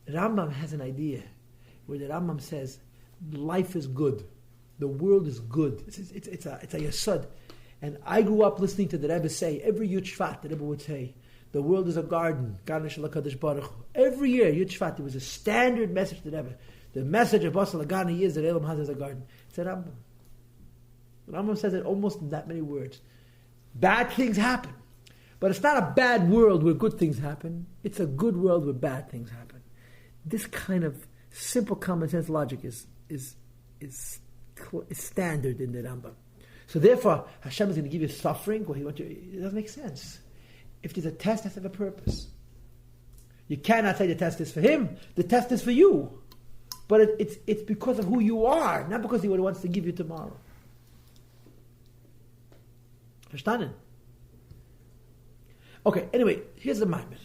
[SPEAKER 1] Rambam has an idea where the Rambam says, life is good. The world is good. It's a yesod. And I grew up listening to the Rebbe say, every Yud Shvat, the Rebbe would say, the world is a garden. Every year, Yud Shvat, there was a standard message to the Rebbe. The message of Basal Agani is that Elam Haz is a garden. It's a Rambam. Rambam says it almost in that many words. Bad things happen. But it's not a bad world where good things happen. It's a good world where bad things happen. This kind of simple common sense logic is standard in the Rambam. So therefore, Hashem is going to give you suffering. It doesn't make sense. If there's a test, it has to have a purpose. You cannot say the test is for him. The test is for you. But it's because of who you are, not because he wants to give you tomorrow. Verstanden? Okay, anyway, here's the Maimed.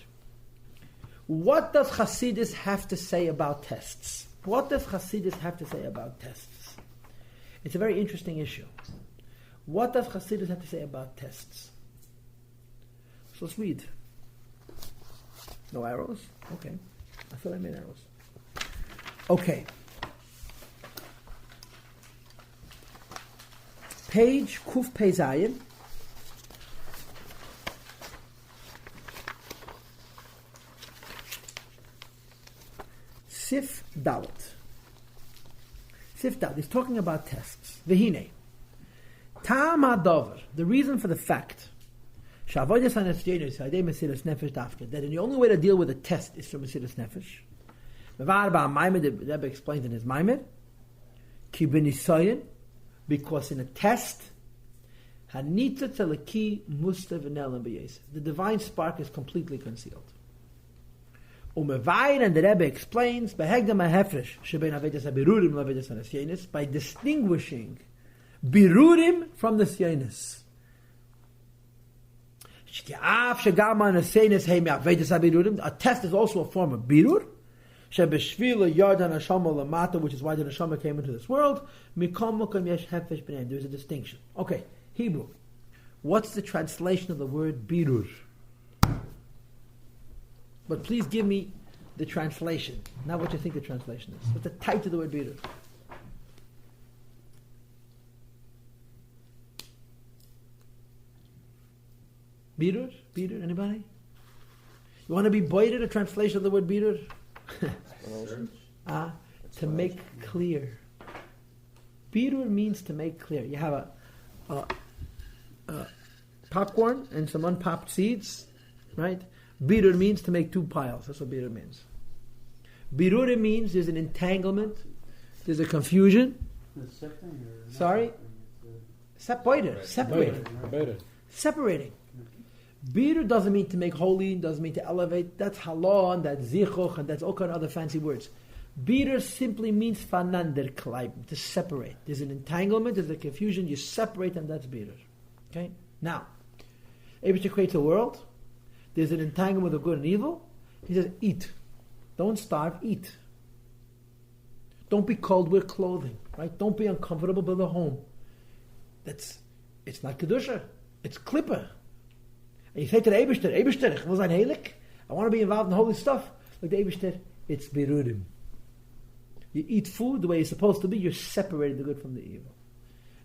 [SPEAKER 1] What does Hasidus have to say about tests? What does Hasidus have to say about tests? It's a very interesting issue. What does Hasidus have to say about tests? So let's read. No arrows? Okay. I thought I made arrows. Okay. Page Kuf Pei Zayin. Sif Dalet. Sif Dalet. He's talking about tests. Vehine. Tam HaDover. The reason for the fact that the only way to deal with a test is through Mesiras Nefesh. The Rebbe explained in his Maimed, because in a test, the divine spark is completely concealed. And the Rebbe explains by distinguishing birurim from the syenis. A test is also a form of birur, which is why the neshama came into this world. There is a distinction. Okay, Hebrew. What's the translation of the word birur? But please give me the translation, not what you think the translation is. What's the type of the word birur? Birur? Birur? Anybody? You want to be boided a translation of the word birur? To make clear. Birur means to make clear. You have a popcorn and some unpopped seeds, right? Birur means to make two piles. That's what birur means. Birur means there's an entanglement, there's a confusion. Sorry? Separating. Birur doesn't mean to make holy, doesn't mean to elevate. That's halon, that's zichuch, and that's all kind of other fancy words. Birur simply means fanander klaib, to separate. There's an entanglement, there's a confusion, you separate, and that's birur. Okay? Now, Eibusha creates a world, there's an entanglement of good and evil. He says, eat. Don't starve, eat. Don't be cold, wear clothing. Right? Don't be uncomfortable, build a home. It's not Kedusha, it's Klippa. And you say to the Eibishter, ich will sein heilig. I want to be involved in holy stuff. Like the Eibishter, it's birurim. You eat food the way you're supposed to be, you're separating the good from the evil.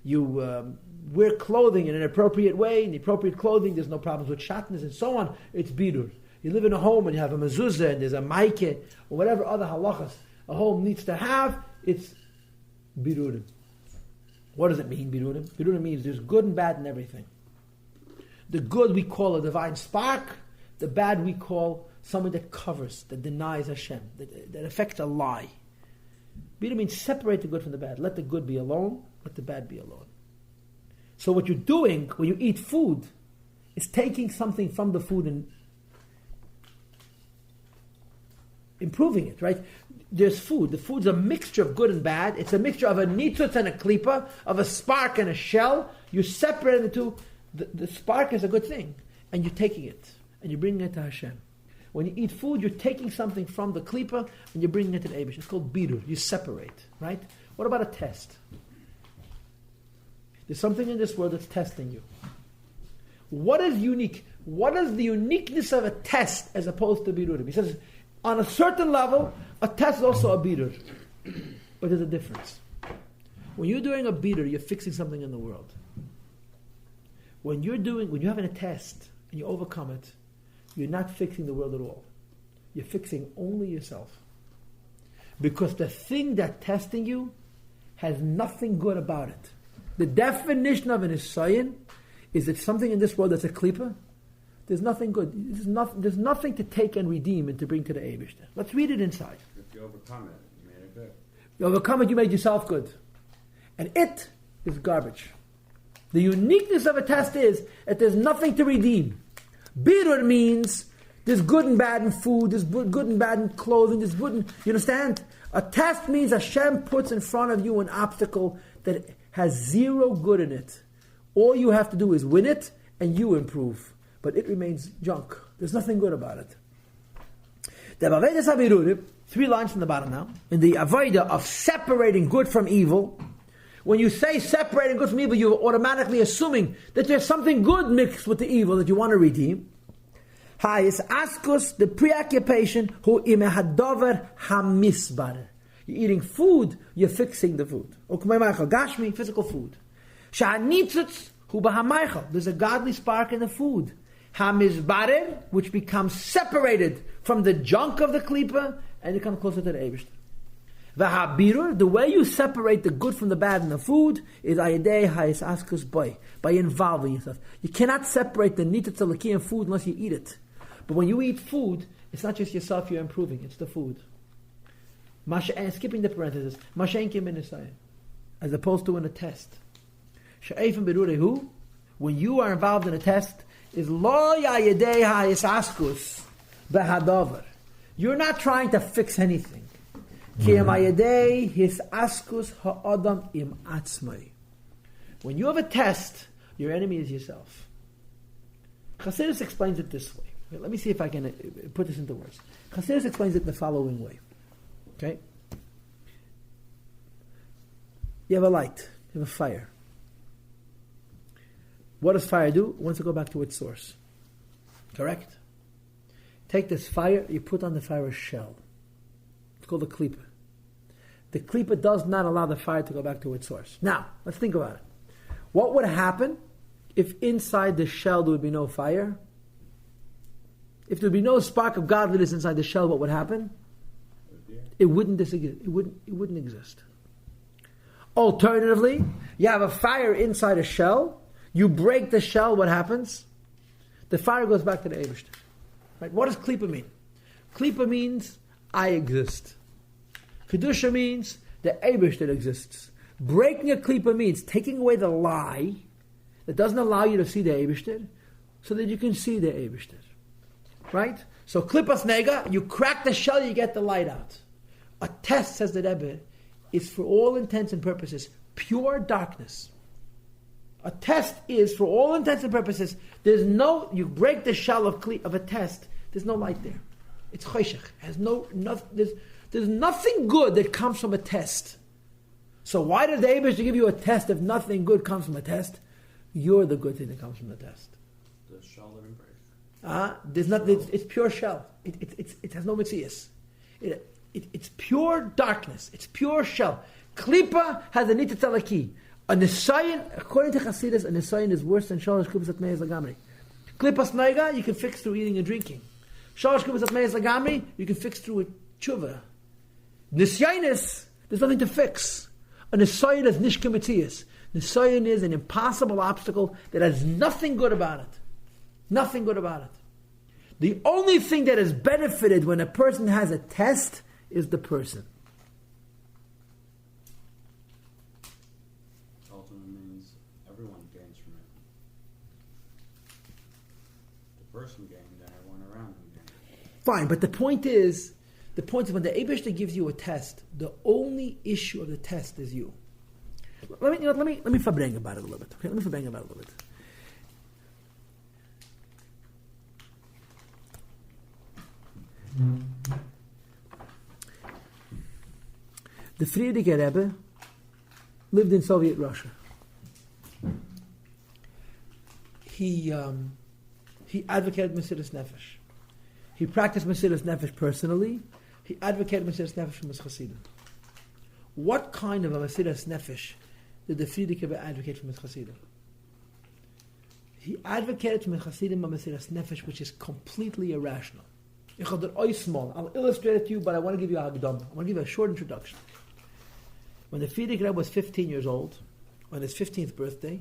[SPEAKER 1] You wear clothing in an appropriate way, in the appropriate clothing, there's no problems with shatnez and so on. It's birur. You live in a home and you have a mezuzah and there's a maike or whatever other halachas a home needs to have, it's birurim. What does it mean, birurim? Birurim means there's good and bad in everything. The good we call a divine spark, the bad we call someone that covers, that denies Hashem, that affects a lie. Birurim means separate the good from the bad. Let the good be alone, let the bad be alone. So what you're doing when you eat food is taking something from the food and improving it, right? There's food. The food's a mixture of good and bad. It's a mixture of a nitzutz and a klipa, of a spark and a shell. You separate the two. The spark is a good thing, and you're taking it, and you're bringing it to Hashem. When you eat food, you're taking something from the klipa, and you're bringing it to the Eibush. It's called birur. You separate, right? What about a test? There's something in this world that's testing you. What is unique? What is the uniqueness of a test as opposed to birurim? He says, on a certain level, a test is also a birur. But there's a difference. When you're doing a birur, you're fixing something in the world. When you're having a test and you overcome it, you're not fixing the world at all. You're fixing only yourself. Because the thing that's testing you has nothing good about it. The definition of an Isayan is that something in this world that's a klipa, there's nothing good. There's nothing to take and redeem and to bring to the Eibishter. Let's read it inside.
[SPEAKER 5] If you overcome it, you made it good.
[SPEAKER 1] You overcome it, you made yourself good. And it is garbage. The uniqueness of a test is that there's nothing to redeem. Birur means there's good and bad in food, there's good and bad in clothing, there's good in, you understand? A test means Hashem puts in front of you an obstacle that has zero good in it. All you have to do is win it and you improve. But it remains junk. There's nothing good about it. The Avodas HaBirurim, 3 lines from the bottom now, in the Avodah of separating good from evil. When you say separating good from evil, you're automatically assuming that there's something good mixed with the evil that you want to redeem. Hayis askus, the preoccupation, hu imehadover hamisbar. You're eating food, you're fixing the food. Gashmi, physical food. Sha'anitzutz hu bahamaychal. There's a godly spark in the food. Hamizbarer, which becomes separated from the junk of the klipa, and you come closer to the Eibishter. V'habirur, the way you separate the good from the bad in the food is ayadei hayis askus boy, by involving yourself. You cannot separate the nitzutz alakim food unless you eat it. But when you eat food, it's not just yourself you're improving; it's the food. Skipping the parenthesis, mashenkim b'nisayin, as opposed to in a test. She'efim birurehu, when you are involved in a test, is lo yayadei hayis askus behadavar. You're not trying to fix anything. When you have a test, your enemy is yourself. Chassidus explains it this way. Let me see if I can put this into words. Chassidus explains it the following way. Okay? You have a light. You have a fire. What does fire do? It wants to go back to its source. Correct? Take this fire, you put on the fire a shell. It's called a klipa. The klipa does not allow the fire to go back to its source. Now, let's think about it. What would happen if inside the shell there would be no fire? If there would be no spark of godliness inside the shell, what would happen? It wouldn't exist. Alternatively, you have a fire inside a shell, you break the shell, what happens? The fire goes back to the Eibishter. Right? What does klipa mean? Klipa means I exist. Kedusha means the Eibishter exists. Breaking a klipa means taking away the lie that doesn't allow you to see the Eibishter, so that you can see the Eibishter. Right? So klipas nega, you crack the shell, you get the light out. A test, says the Rebbe, is for all intents and purposes pure darkness. A test is, for all intents and purposes, you break the shell of a test, there's no light there. It's choshech. There's nothing good that comes from a test. So why did the Eibishter give you a test if nothing good comes from a test? You're the good thing that comes from the test.
[SPEAKER 5] The shell that embraces.
[SPEAKER 1] It's pure shell. It has no mitzias. It's pure darkness. It's pure shell. Klipa has a nitzutz alaki. A nisayin, according to Chassidus, a nisayin is worse than shalosh klipas atmei lagamri. Klipas neiga you can fix through eating and drinking. Shalosh Kibas Atmeis Lagamri, you can fix through a tshuva. Nisyanis, there's nothing to fix. A Nisayan is Nishkamatiyas. Nisayan is an impossible obstacle that has nothing good about it. Nothing good about it. The only thing that is benefited when a person has a test is the person.
[SPEAKER 5] Ultimately means everyone gains from it. The person gained and everyone around him gained.
[SPEAKER 1] Fine, but the point is when the Eibishter gives you a test, the only issue of the test is you. Let me verbring about it a little bit. Okay, let me verbring about it a little bit. The Frierdiker Rebbe lived in Soviet Russia. He advocated Mesiras Nefesh. He practiced Mesiras Nefesh personally. He advocated Mesiras Nefesh from his Hasidim. What kind of a Mesiras Nefesh did the Frierdiker Rebbe advocate from his Hasidim? He advocated from his Hasidim a Mesiras Nefesh which is completely irrational. I'll illustrate it to you, but I want to give you a Hagdam. I want to give you a short introduction. When the Frierdiker Rebbe was 15 years old, on his 15th birthday,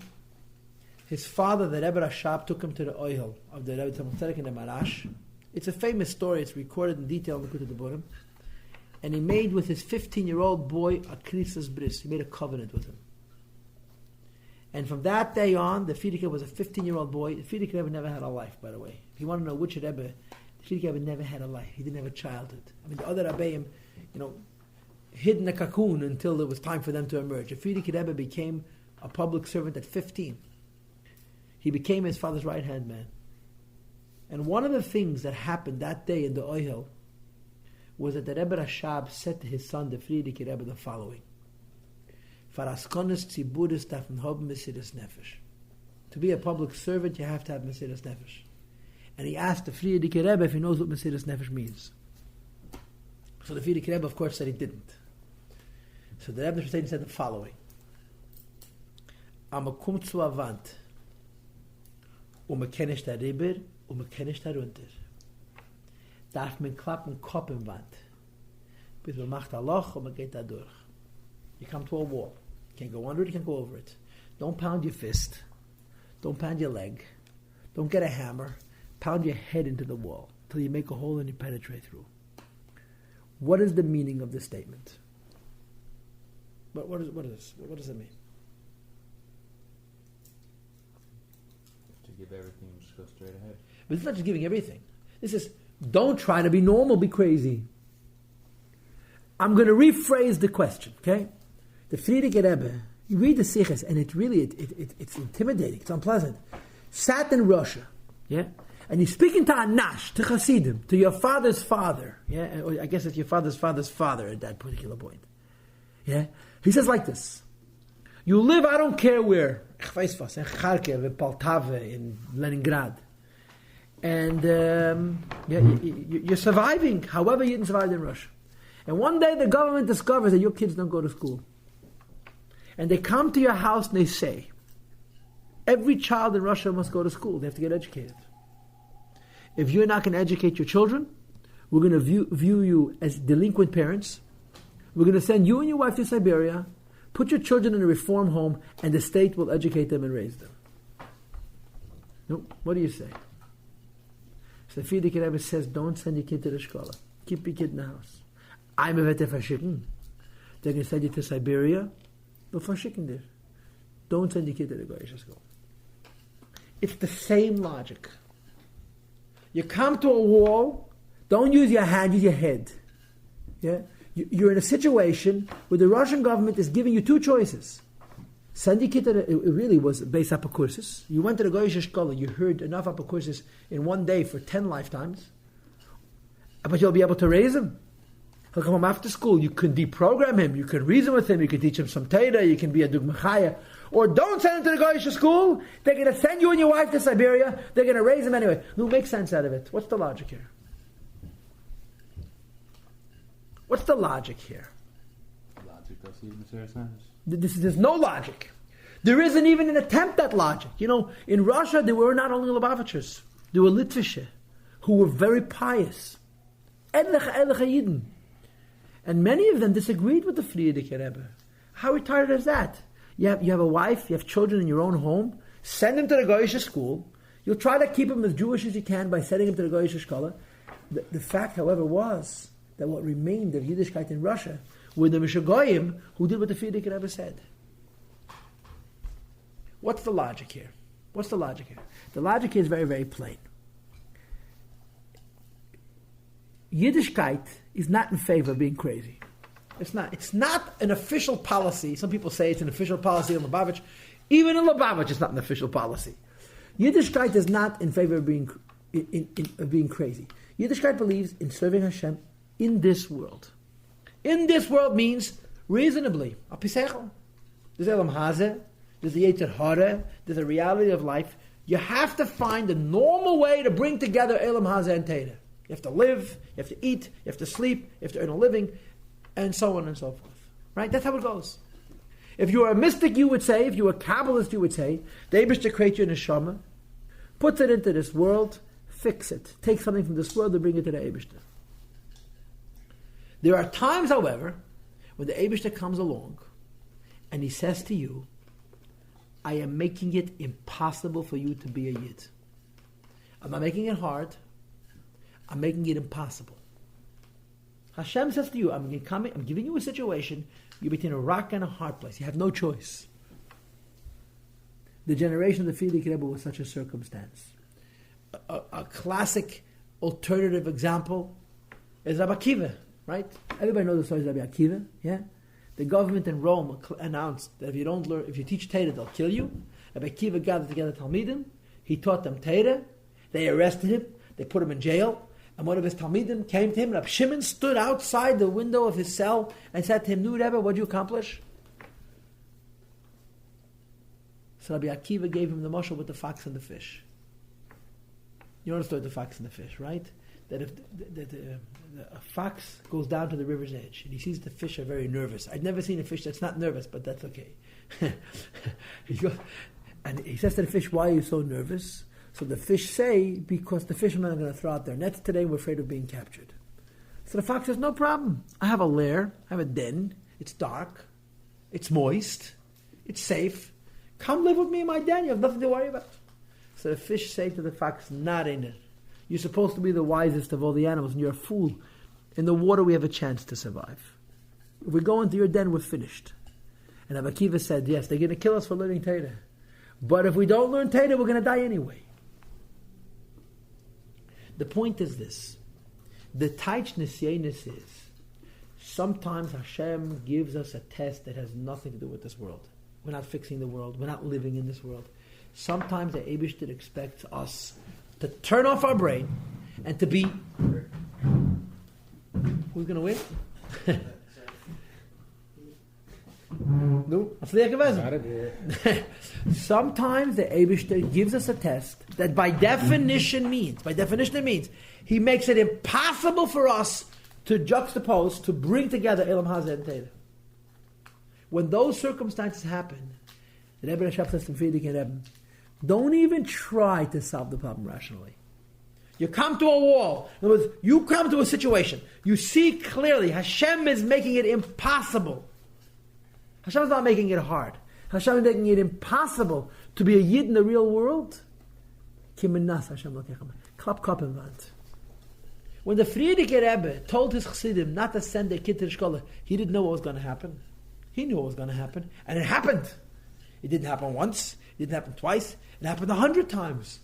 [SPEAKER 1] his father, the Rebbe Rashab, took him to the Oyhel of the Rebbe Talmud Tzedek in the Marash. It's a famous story. It's recorded in detail in the Likutei Devarim. And he made with his 15-year-old boy a Krisas Bris. He made a covenant with him. And from that day on, the Frierdiker Rebbe was a 15-year-old boy. The Frierdiker Rebbe never had a life, by the way. If you want to know which Rebbe, the Frierdiker Rebbe never had a life. He didn't have a childhood. I mean, the other Rebbeim, hid in a cocoon until it was time for them to emerge. The Frierdiker Rebbe became a public servant at 15. He became his father's right-hand man. And one of the things that happened that day in the Oyhel was that the Rebbe Rashab said to his son, the Frierdiker Rebbe, the following: Faraskonis tziburis dafen haben Mesiras Nefesh. To be a public servant, you have to have Mesiras Nefesh. And he asked the Frierdiker Rebbe if he knows what Mesiras Nefesh means. So the Frierdiker Rebbe, of course, said he didn't. So the Rebbe said the following: Am kum zu a Wand, me kenish da rüber, me kenish da runter. Darf man klappen Kopf im Wand, bis man macht a Loch und man geht da durch. You come to a wall. You can't go under it, you can't go over it. Don't pound your fist. Don't pound your leg. Don't get a hammer. Pound your head into the wall till you make a hole and you penetrate through. What is the meaning of this statement? What does it mean?
[SPEAKER 6] To give everything, just go straight ahead.
[SPEAKER 1] But it's not just giving everything. This is, don't try to be normal, be crazy. I'm going to rephrase the question, okay? The Frierdiker Rebbe, you read the Siches, and it's intimidating, it's unpleasant. Sat in Russia, yeah? And you're speaking to Anash, to Hasidim, to your father's father, yeah? Or I guess it's your father's father's father at that particular point, yeah? He says like this: you live, I don't care where, in Kharkiv, in Poltava, in Leningrad, and you're surviving, however you didn't survive in Russia. And one day the government discovers that your kids don't go to school. And they come to your house and they say, every child in Russia must go to school. They have to get educated. If you're not going to educate your children, we're going to view you as delinquent parents. We're going to send you and your wife to Siberia, put your children in a reform home, and the state will educate them and raise them. No, what do you say? So the Frierdiker Rebbe says, don't send your kid to the shkola. Keep your kid in the house. I'm a vete verschicken. They're going to send you to Siberia, but verschicken dir. Don't send your kid to the Goyish school. It's the same logic. You come to a wall, don't use your hand, use your head. Yeah? You're in a situation where the Russian government is giving you two choices. Send your kid to it really was based upon courses. You went to the Goyish Shkola, you heard enough upper courses in one day for 10 lifetimes. But you'll be able to raise him. He'll come home after school. You can deprogram him. You can reason with him. You can teach him some Torah. You can be a Dugmachaya. Or don't send him to the Goyish school. They're going to send you and your wife to Siberia. They're going to raise him anyway. No, make sense out of it. What's the logic here? What's the logic here? There's no logic. There isn't even an attempt at logic. In Russia there were not only Lubavitchers, there were Litvische who were very pious. Edliche Yidden. And many of them disagreed with the Friedrich Rebbe. How retarded is that? You have a wife, you have children in your own home, send them to the Goyish school. You'll try to keep them as Jewish as you can by sending them to the Goyish Shkola. The fact, however, was that what remained of Yiddishkeit in Russia were the Mishagoyim who did what the Friedrich Rebbe said. What's the logic here? The logic here is very, very plain. Yiddishkeit is not in favor of being crazy. It's not an official policy. Some people say it's an official policy in Lubavitch. Even in Lubavitch, it's not an official policy. Yiddishkeit is not in favor of being crazy. Yiddishkeit believes in serving Hashem in this world. In this world means reasonably. Apisechel. There's Elam Hazeh. There's the Yetzer Hara. There's a reality of life. You have to find a normal way to bring together Elam Hazeh and Teda. You have to live, you have to eat, you have to sleep, you have to earn a living, and so on and so forth. Right? That's how it goes. If you were a mystic, you would say, if you were a Kabbalist, you would say, the Eibishter creates your neshama, puts it into this world, fix it. Take something from this world and bring it to the Eibishter. There are times, however, when the Eibishter comes along and he says to you, I am making it impossible for you to be a Yid. I'm not making it hard. I'm making it impossible. Hashem says to you, I'm giving you a situation, you're between a rock and a hard place. You have no choice. The generation of the Friedrich Rebbe was such a circumstance. A classic alternative example is Rabbi Akiva, right? Everybody knows the story of Rabbi Akiva, yeah? The government in Rome announced that if you teach Torah, they'll kill you. Rabbi Akiva gathered together Talmidim. He taught them Torah. They arrested him. They put him in jail. And one of his Talmidim came to him, and Rabbi Shimon stood outside the window of his cell and said to him, Nu Rebbe, what did you accomplish? So Rabbi Akiva gave him the mashal with the fox and the fish. You understood the fox and the fish, right? That if a fox goes down to the river's edge and he sees the fish are very nervous. I've never seen a fish that's not nervous, but that's okay. And he says to the fish, why are you so nervous? So the fish say, because the fishermen are going to throw out their nets today, we're afraid of being captured. So the fox says, no problem. I have a lair, I have a den, it's dark, it's moist, it's safe. Come live with me in my den, you have nothing to worry about. So the fish say to the fox, not in it. You're supposed to be the wisest of all the animals, and you're a fool. In the water we have a chance to survive. If we go into your den, we're finished. And Rabbi Akiva said, yes, they're going to kill us for learning Torah. But if we don't learn Torah, we're going to die anyway. The point is this. The Taich Nisyenis is, sometimes Hashem gives us a test that has nothing to do with this world. We're not fixing the world. We're not living in this world. Sometimes the Eibishter expects us to turn off our brain and to be... Who's going to win? No, sometimes the Eibishter gives us a test that by definition it means he makes it impossible for us to juxtapose, to bring together Elam Hazeh and Teda. When those circumstances happen, the Rebbe Rashab says to Friedrich and Rebbe, don't even try to solve the problem rationally. You come to a wall. In other words, you come to a situation. You see clearly Hashem is making it impossible. Hashem is not making it hard. Hashem is making it impossible to be a Yid in the real world. When the Friedrich Rebbe told his Chassidim not to send their kid to the Shkola, he didn't know what was going to happen. He knew what was going to happen. And it happened. It didn't happen once. It didn't happen twice. It happened 100 times.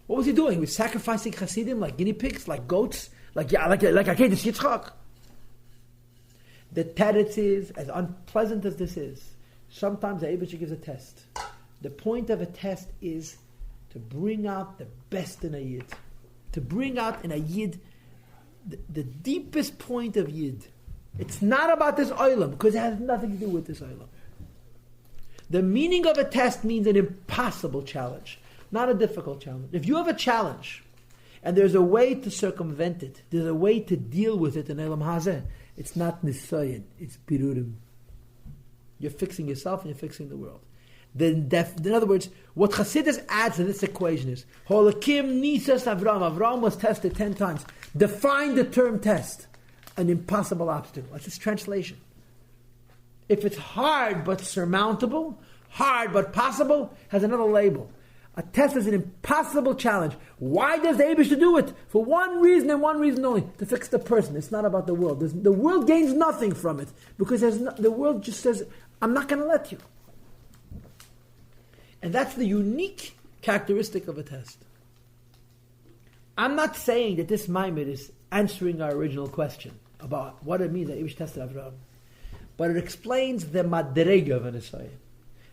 [SPEAKER 1] What was he doing? He was sacrificing Chassidim like guinea pigs, like goats, like Akeida Yitzchak. The teretz is, as unpleasant as this is, sometimes the Eibishter gives a test. The point of a test is to bring out the best in a Yid. To bring out in a Yid the deepest point of Yid. It's not about this olam, because it has nothing to do with this olam. The meaning of a test means an impossible challenge, not a difficult challenge. If you have a challenge, and there's a way to circumvent it, there's a way to deal with it in Elam Hazeh, it's not nisayin, it's birurim. You're fixing yourself and you're fixing the world. In other words, what Chassidus adds to this equation is Holakim Nisas Avram. Avram was tested 10 times. Define the term test. An impossible obstacle. That's its translation. If it's hard but surmountable, hard but possible, has another label. A test is an impossible challenge. Why does the Eibishter do it? For one reason and one reason only, to fix the person. It's not about the world. The world gains nothing from it, because the world just says, I'm not going to let you. And that's the unique characteristic of a test. I'm not saying that this Maimed is answering our original question about what it means that Eibush tested Avraham, but it explains the madrega of an Isaiah.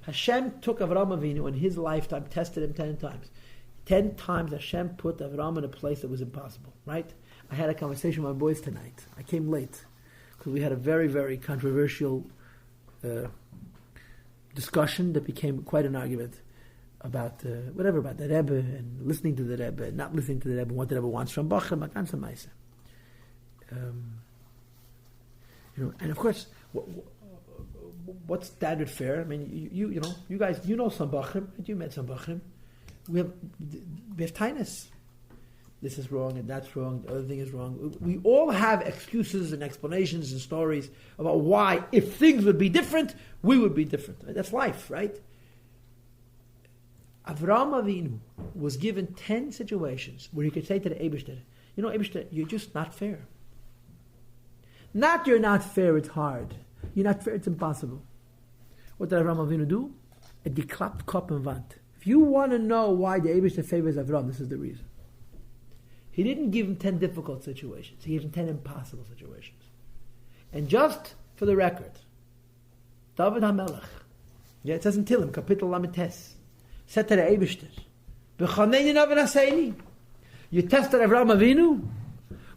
[SPEAKER 1] Hashem took Avraham Avinu in his lifetime, tested him 10 times. 10 times Hashem put Avraham in a place that was impossible, right? I had a conversation with my boys tonight. I came late because we had a very, very controversial discussion that became quite an argument about about the Rebbe and listening to the Rebbe and not listening to the Rebbe, what the Rebbe wants from Bachar, Makansa Maisa. And of course, what's standard fare? I mean, you guys, some Bachrim, you met some Bachrim. We have tinus. This is wrong and that's wrong. The other thing is wrong. We all have excuses and explanations and stories about why, if things would be different, we would be different. That's life, right? Avraham Avinu was given 10 situations where he could say to the Eibishter, Eibishter, you're just not fair. Not you're not fair, it's hard. You're not fair, it's impossible. What did Avraham Avinu do? A geklapt kop and vant. If you want to know why the Eibishter favors Avraham, this is the reason. He didn't give him 10 difficult situations. He gave him 10 impossible situations. And just for the record, David HaMelech, it says in Tilim, Kapitel Lamites, said to the Eibishter, B'chanein Yinav Naseini, you tested Avraham Avinu,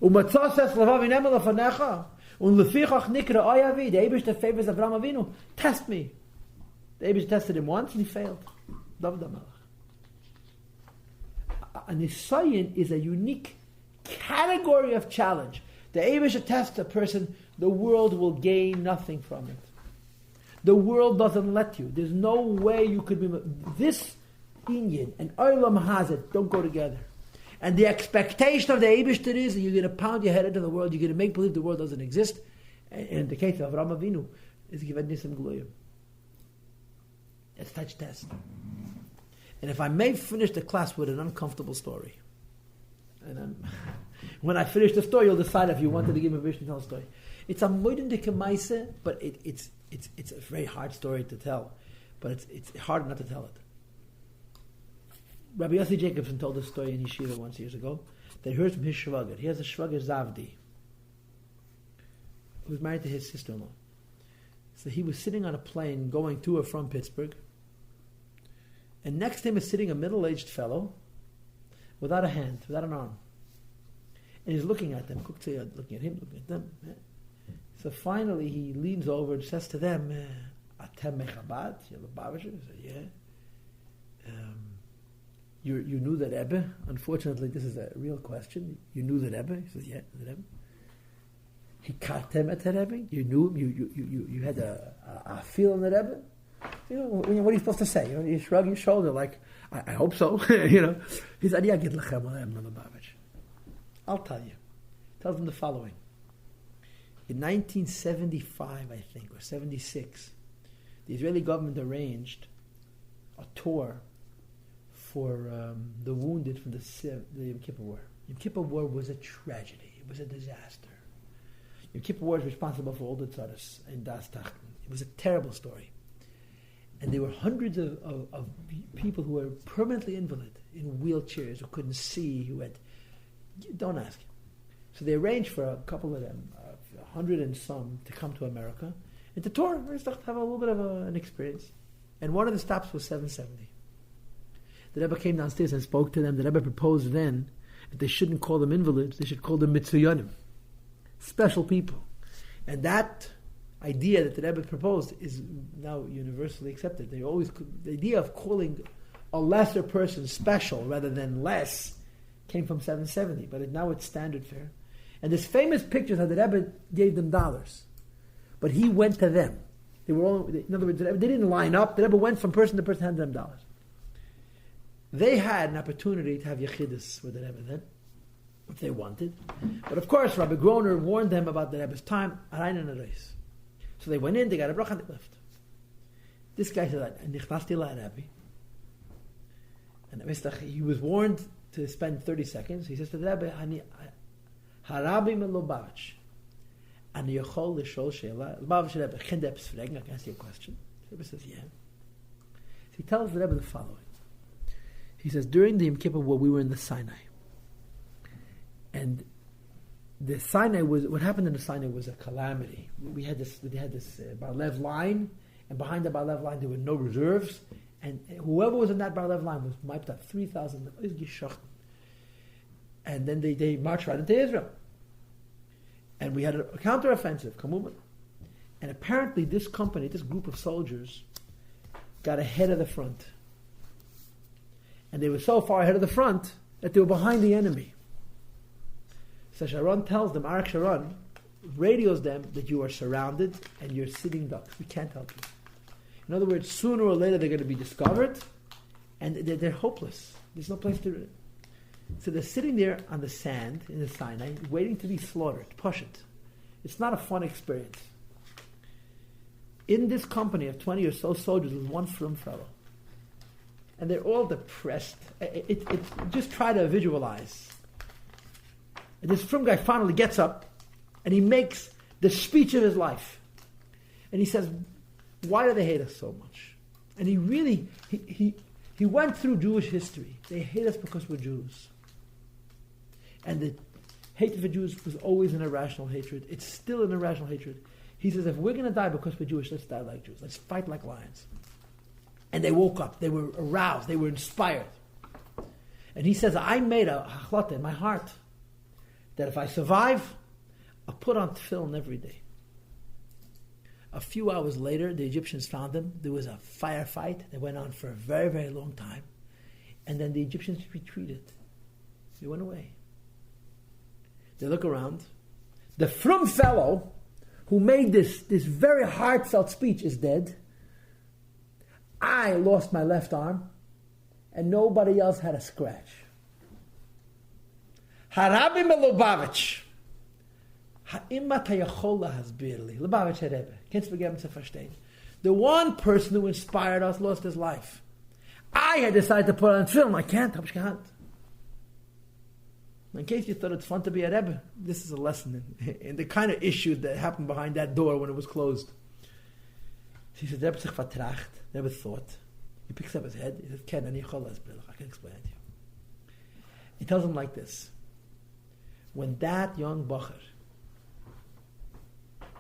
[SPEAKER 1] u'matzoses levav inemel lefanecha, u'lefichach nikra oyavi, the Eibishter favors Avraham Avinu, test me. The Eibishter tested him once and he failed. David HaMelech. A Nisayan is a unique category of challenge. The Eibishter tests a person, the world will gain nothing from it. The world doesn't let you. There's no way you could be... This Inyan and Olam Hazet don't go together. And the expectation of the Eibishter is that you're going to pound your head into the world, you're going to make believe the world doesn't exist. And in the case of Avraham Avinu, is given Nisam Gluyim. It's touch test. And if I may finish the class with an uncomfortable story, and when I finish the story, you'll decide if you wanted to give me a vision to tell a story. It's a moedin de kemaise, but it's a very hard story to tell, but it's hard not to tell it. Rabbi Yossi Jacobson told this story in Yeshiva once years ago, that he heard from his shvager. He has a shvager Zavdi, who was married to his sister-in-law. So he was sitting on a plane going to or from Pittsburgh, and next to him is sitting a middle-aged fellow without a hand, without an arm. And he's looking at them, looking at him, looking at them. So finally he leans over and says to them, Atem Mechabad, you're the Lubavitcher? He said, yeah. You knew the Rebbe? Unfortunately, this is a real question. You knew the Rebbe? He says, yeah, the Rebbe. He kartem at the Rebbe? You knew him? You had a feel in the Rebbe? What are you supposed to say? You shrug your shoulder like, I hope so. He said, yeah, get lachem alem Lubavitch. I'll tell you. Tells them the following. In 1975, I think, or 76, the Israeli government arranged a tour for the wounded from the Yom Kippur War. Yom Kippur War was a tragedy. It was a disaster. Yom Kippur War is responsible for all the tzaras and das tachten. It was a terrible story. And there were hundreds of people who were permanently invalid, in wheelchairs, who couldn't see, who had... Don't ask. So they arranged for a couple of them, 100 and some, to come to America, and to tour, to have a little bit of an experience. And one of the stops was 770. The Rebbe came downstairs and spoke to them. The Rebbe proposed then that they shouldn't call them invalids, they should call them mitzuyanim, special people. And that idea that the Rebbe proposed is now universally accepted. The idea of calling a lesser person special rather than less came from 770, but now it's standard fare. And there's famous pictures how the Rebbe gave them dollars, but he went to them They were all, in other words, they didn't line up. The Rebbe went from person to person, handed them dollars. They had an opportunity to have yechidus with the Rebbe then, if they wanted. But of course, Rabbi Groner warned them about the Rebbe's time, Arayin and Arais. So they went in, they got a bracha, and they left. This guy said, Nichnasti la Rebbe. And he was warned to spend 30 seconds. He says to the Rebbe, Harabi me Lubavitch. And Yochol Lishol Sheila. Lubavitch Rebbe, Chendep Sfreg, I can ask you a question. The Rebbe says, yeah. So he tells the Rebbe the following. He says, during the Yom Kippur War, we were in the Sinai. And the Sinai was, what happened in the Sinai was a calamity. They had this Bar-Lev line, and behind the Bar-Lev line there were no reserves, and whoever was in that Bar-Lev line was wiped out, 3,000. And then they marched right into Israel. And we had a counteroffensive, Kamuma. And apparently this company, this group of soldiers, got ahead of the front. And they were so far ahead of the front that they were behind the enemy. So Sharon tells them, Arak Sharon radios them that you are surrounded and you're sitting ducks. We can't help you. In other words, sooner or later they're going to be discovered and they're hopeless. There's no place to... So they're sitting there on the sand in the Sinai, waiting to be slaughtered. Push it. It's not a fun experience. In this company of 20 or so soldiers was one frum fellow. And they're all depressed. Just try to visualize. And this frum guy finally gets up and he makes the speech of his life. And he says, why do they hate us so much? And he really, he went through Jewish history. They hate us because we're Jews. And the hatred for Jews was always an irrational hatred. It's still an irrational hatred. He says, if we're going to die because we're Jewish, let's die like Jews. Let's fight like lions. And they woke up. They were aroused. They were inspired. And he says, I made a hachlata in my heart that if I survive, I'll put on tefillin every day. A few hours later, the Egyptians found him. There was a firefight that went on for a very, very long time. And then the Egyptians retreated. They went away. They look around. The frum fellow who made this very heartfelt speech is dead. I lost my left arm, and nobody else had a scratch. Harabi Melubavitch. Lubavitch Rebbe. Kennst du vergeben zu verstehen? The one person who inspired us lost his life. I had decided to put on film. I can't. Hab ich gehabt. In case you thought it's fun to be a Rebbe, this is a lesson in the kind of issue that happened behind that door when it was closed. He said, Rebbe sich vertracht. Rebbe thought. He picks up his head. He says, Ken, I can explain it to you. He tells him like this. When that young bacher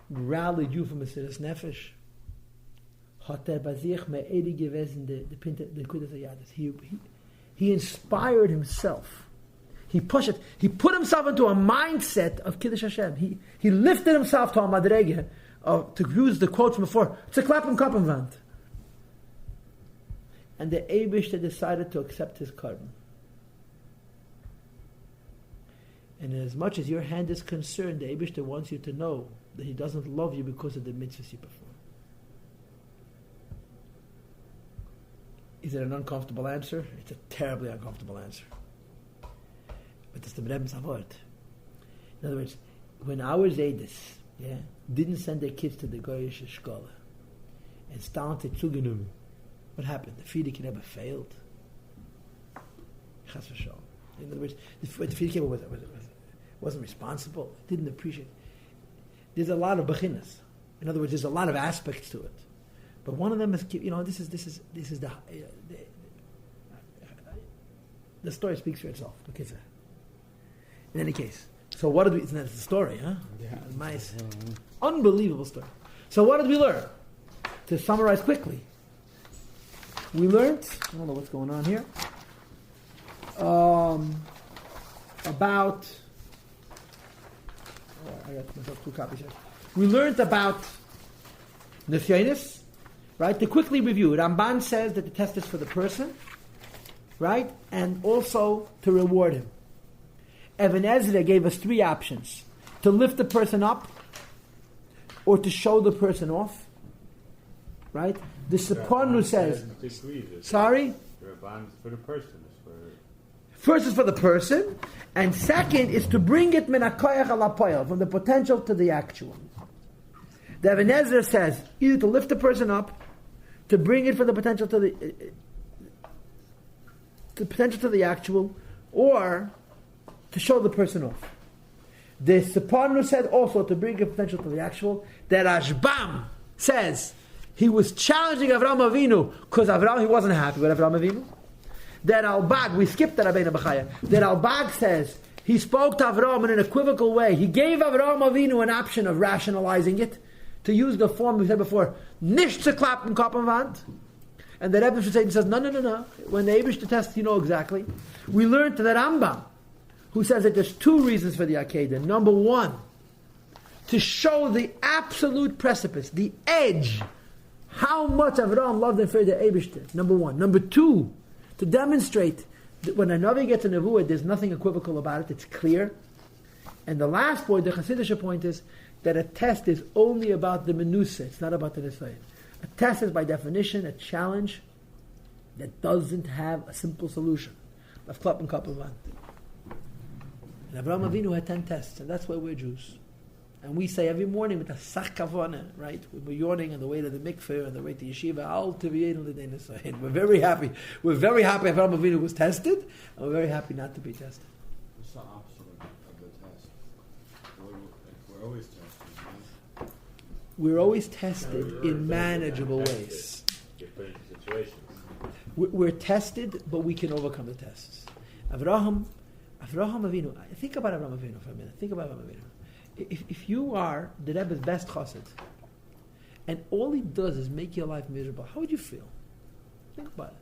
[SPEAKER 1] rallied you from Mesiras Nefesh, hat bei sich mehr edig gewesen the Kudas HaYadis. He inspired himself. He pushed it. He put himself into a mindset of Kiddush Hashem. He lifted himself to a madrege, to use the quote from before, to klappen Koppenwand. And the Eibishter decided to accept his karma. And as much as your hand is concerned, the Eibishter wants you to know that he doesn't love you because of the mitzvahs you perform. Is it an uncomfortable answer? It's a terribly uncomfortable answer. But it's the Rebbe's Avot. In other words, when our Zaydis didn't send their kids to the Goyish Shkola and started zugenommen, what happened? The Frierdiker Rebbe failed. Chas v'shalom. In other words, the Frierdiker Rebbe wasn't responsible, didn't appreciate. There's a lot of bechinas. In other words, there's a lot of aspects to it. But one of them is, this is the story speaks for itself. In any case, so what did we? It's the story, huh?
[SPEAKER 4] Yeah.
[SPEAKER 1] Nice, unbelievable story. So what did we learn? To summarize quickly, we learned. I don't know what's going on here. About. I got myself 2 copies here. We learned about Nisyonis, right? To quickly review, Ramban says that the test is for the person, right? And also to reward him. Even Ezra gave us 3 options: to lift the person up, or to show the person off, right? The Separnu says, sorry?
[SPEAKER 6] The Rabban is for the person.
[SPEAKER 1] First is for the person, and second is to bring it min hakoyach al hapoel, from the potential to the actual. The Even Ezra says either to lift the person up, to bring it from the potential to the actual, or to show the person off. The Separnu said also to bring a potential to the actual. The Rashbam says he was challenging Avraham Avinu because he wasn't happy with Avraham Avinu. That Al-Bag, we skipped the Rabbeinu Bechaya. That Al-Bag says he spoke to Avraham in an equivocal way. He gave Avraham Avinu an option of rationalizing it, to use the form we said before, nicht zu klappen Koppenwand. And the Rebbe says, no. When the Eibush test, you know exactly. We learned to the Rambam, who says that there's two reasons for the Akeida. Number one, to show the absolute precipice, the edge, how much Avraham loved and feared the Eibush. Number one. Number two, to demonstrate that when a Navi gets a Nevuah, there's nothing equivocal about it, it's clear. And the last point, the Hasidic point, is that a test is only about the Menusa, it's not about the Nisayim. A test is by definition a challenge that doesn't have a simple solution. Of Klap and Kappavan. And Avraham Avinu had 10 tests, and that's why we're Jews. And we say every morning with a sakavana, right? We're yawning on the way to the mikveh, on the way to yeshiva. We're very happy. We're very happy Avraham Avinu was tested, and we're very happy not to be tested.
[SPEAKER 5] It's the opposite of the test. We're always tested. Right?
[SPEAKER 1] We're always tested in manageable ways.
[SPEAKER 6] Different situations.
[SPEAKER 1] We're tested, but we can overcome the tests. Avraham Avinu. Think about Avraham Avinu for a minute. Think about Avraham Avinu. If you are the Rebbe's best chassid, and all he does is make your life miserable, how would you feel? Think about it.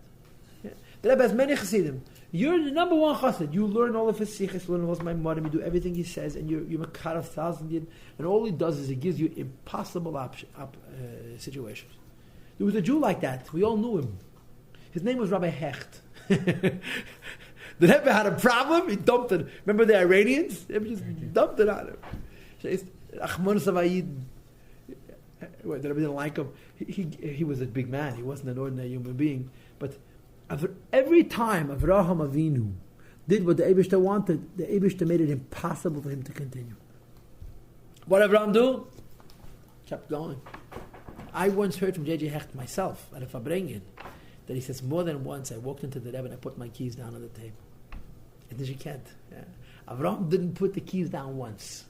[SPEAKER 1] Yeah. The Rebbe has many chassidim. You're the number one chassid. You learn all of his sichos, learn all of my mother, you do everything he says, and you're makar of thousand yid, and all he does is he gives you impossible situations. There was a Jew like that. We all knew him. His name was Rabbi Hecht. The Rebbe had a problem. He dumped it. Remember the Iranians? The Rebbe just dumped it on him. Achman Savayid, the Rebbe didn't like him. He was a big man. He wasn't an ordinary human being. But every time Avraham Avinu did what the Eibishter wanted, the Eibishter made it impossible for him to continue. What did Avraham do? Kept going. I once heard from J.J. Hecht myself at a Fabrengen that he says more than once I walked into the Rebbe and I put my keys down on the table. And then you can't. Yeah. Avraham didn't put the keys down once.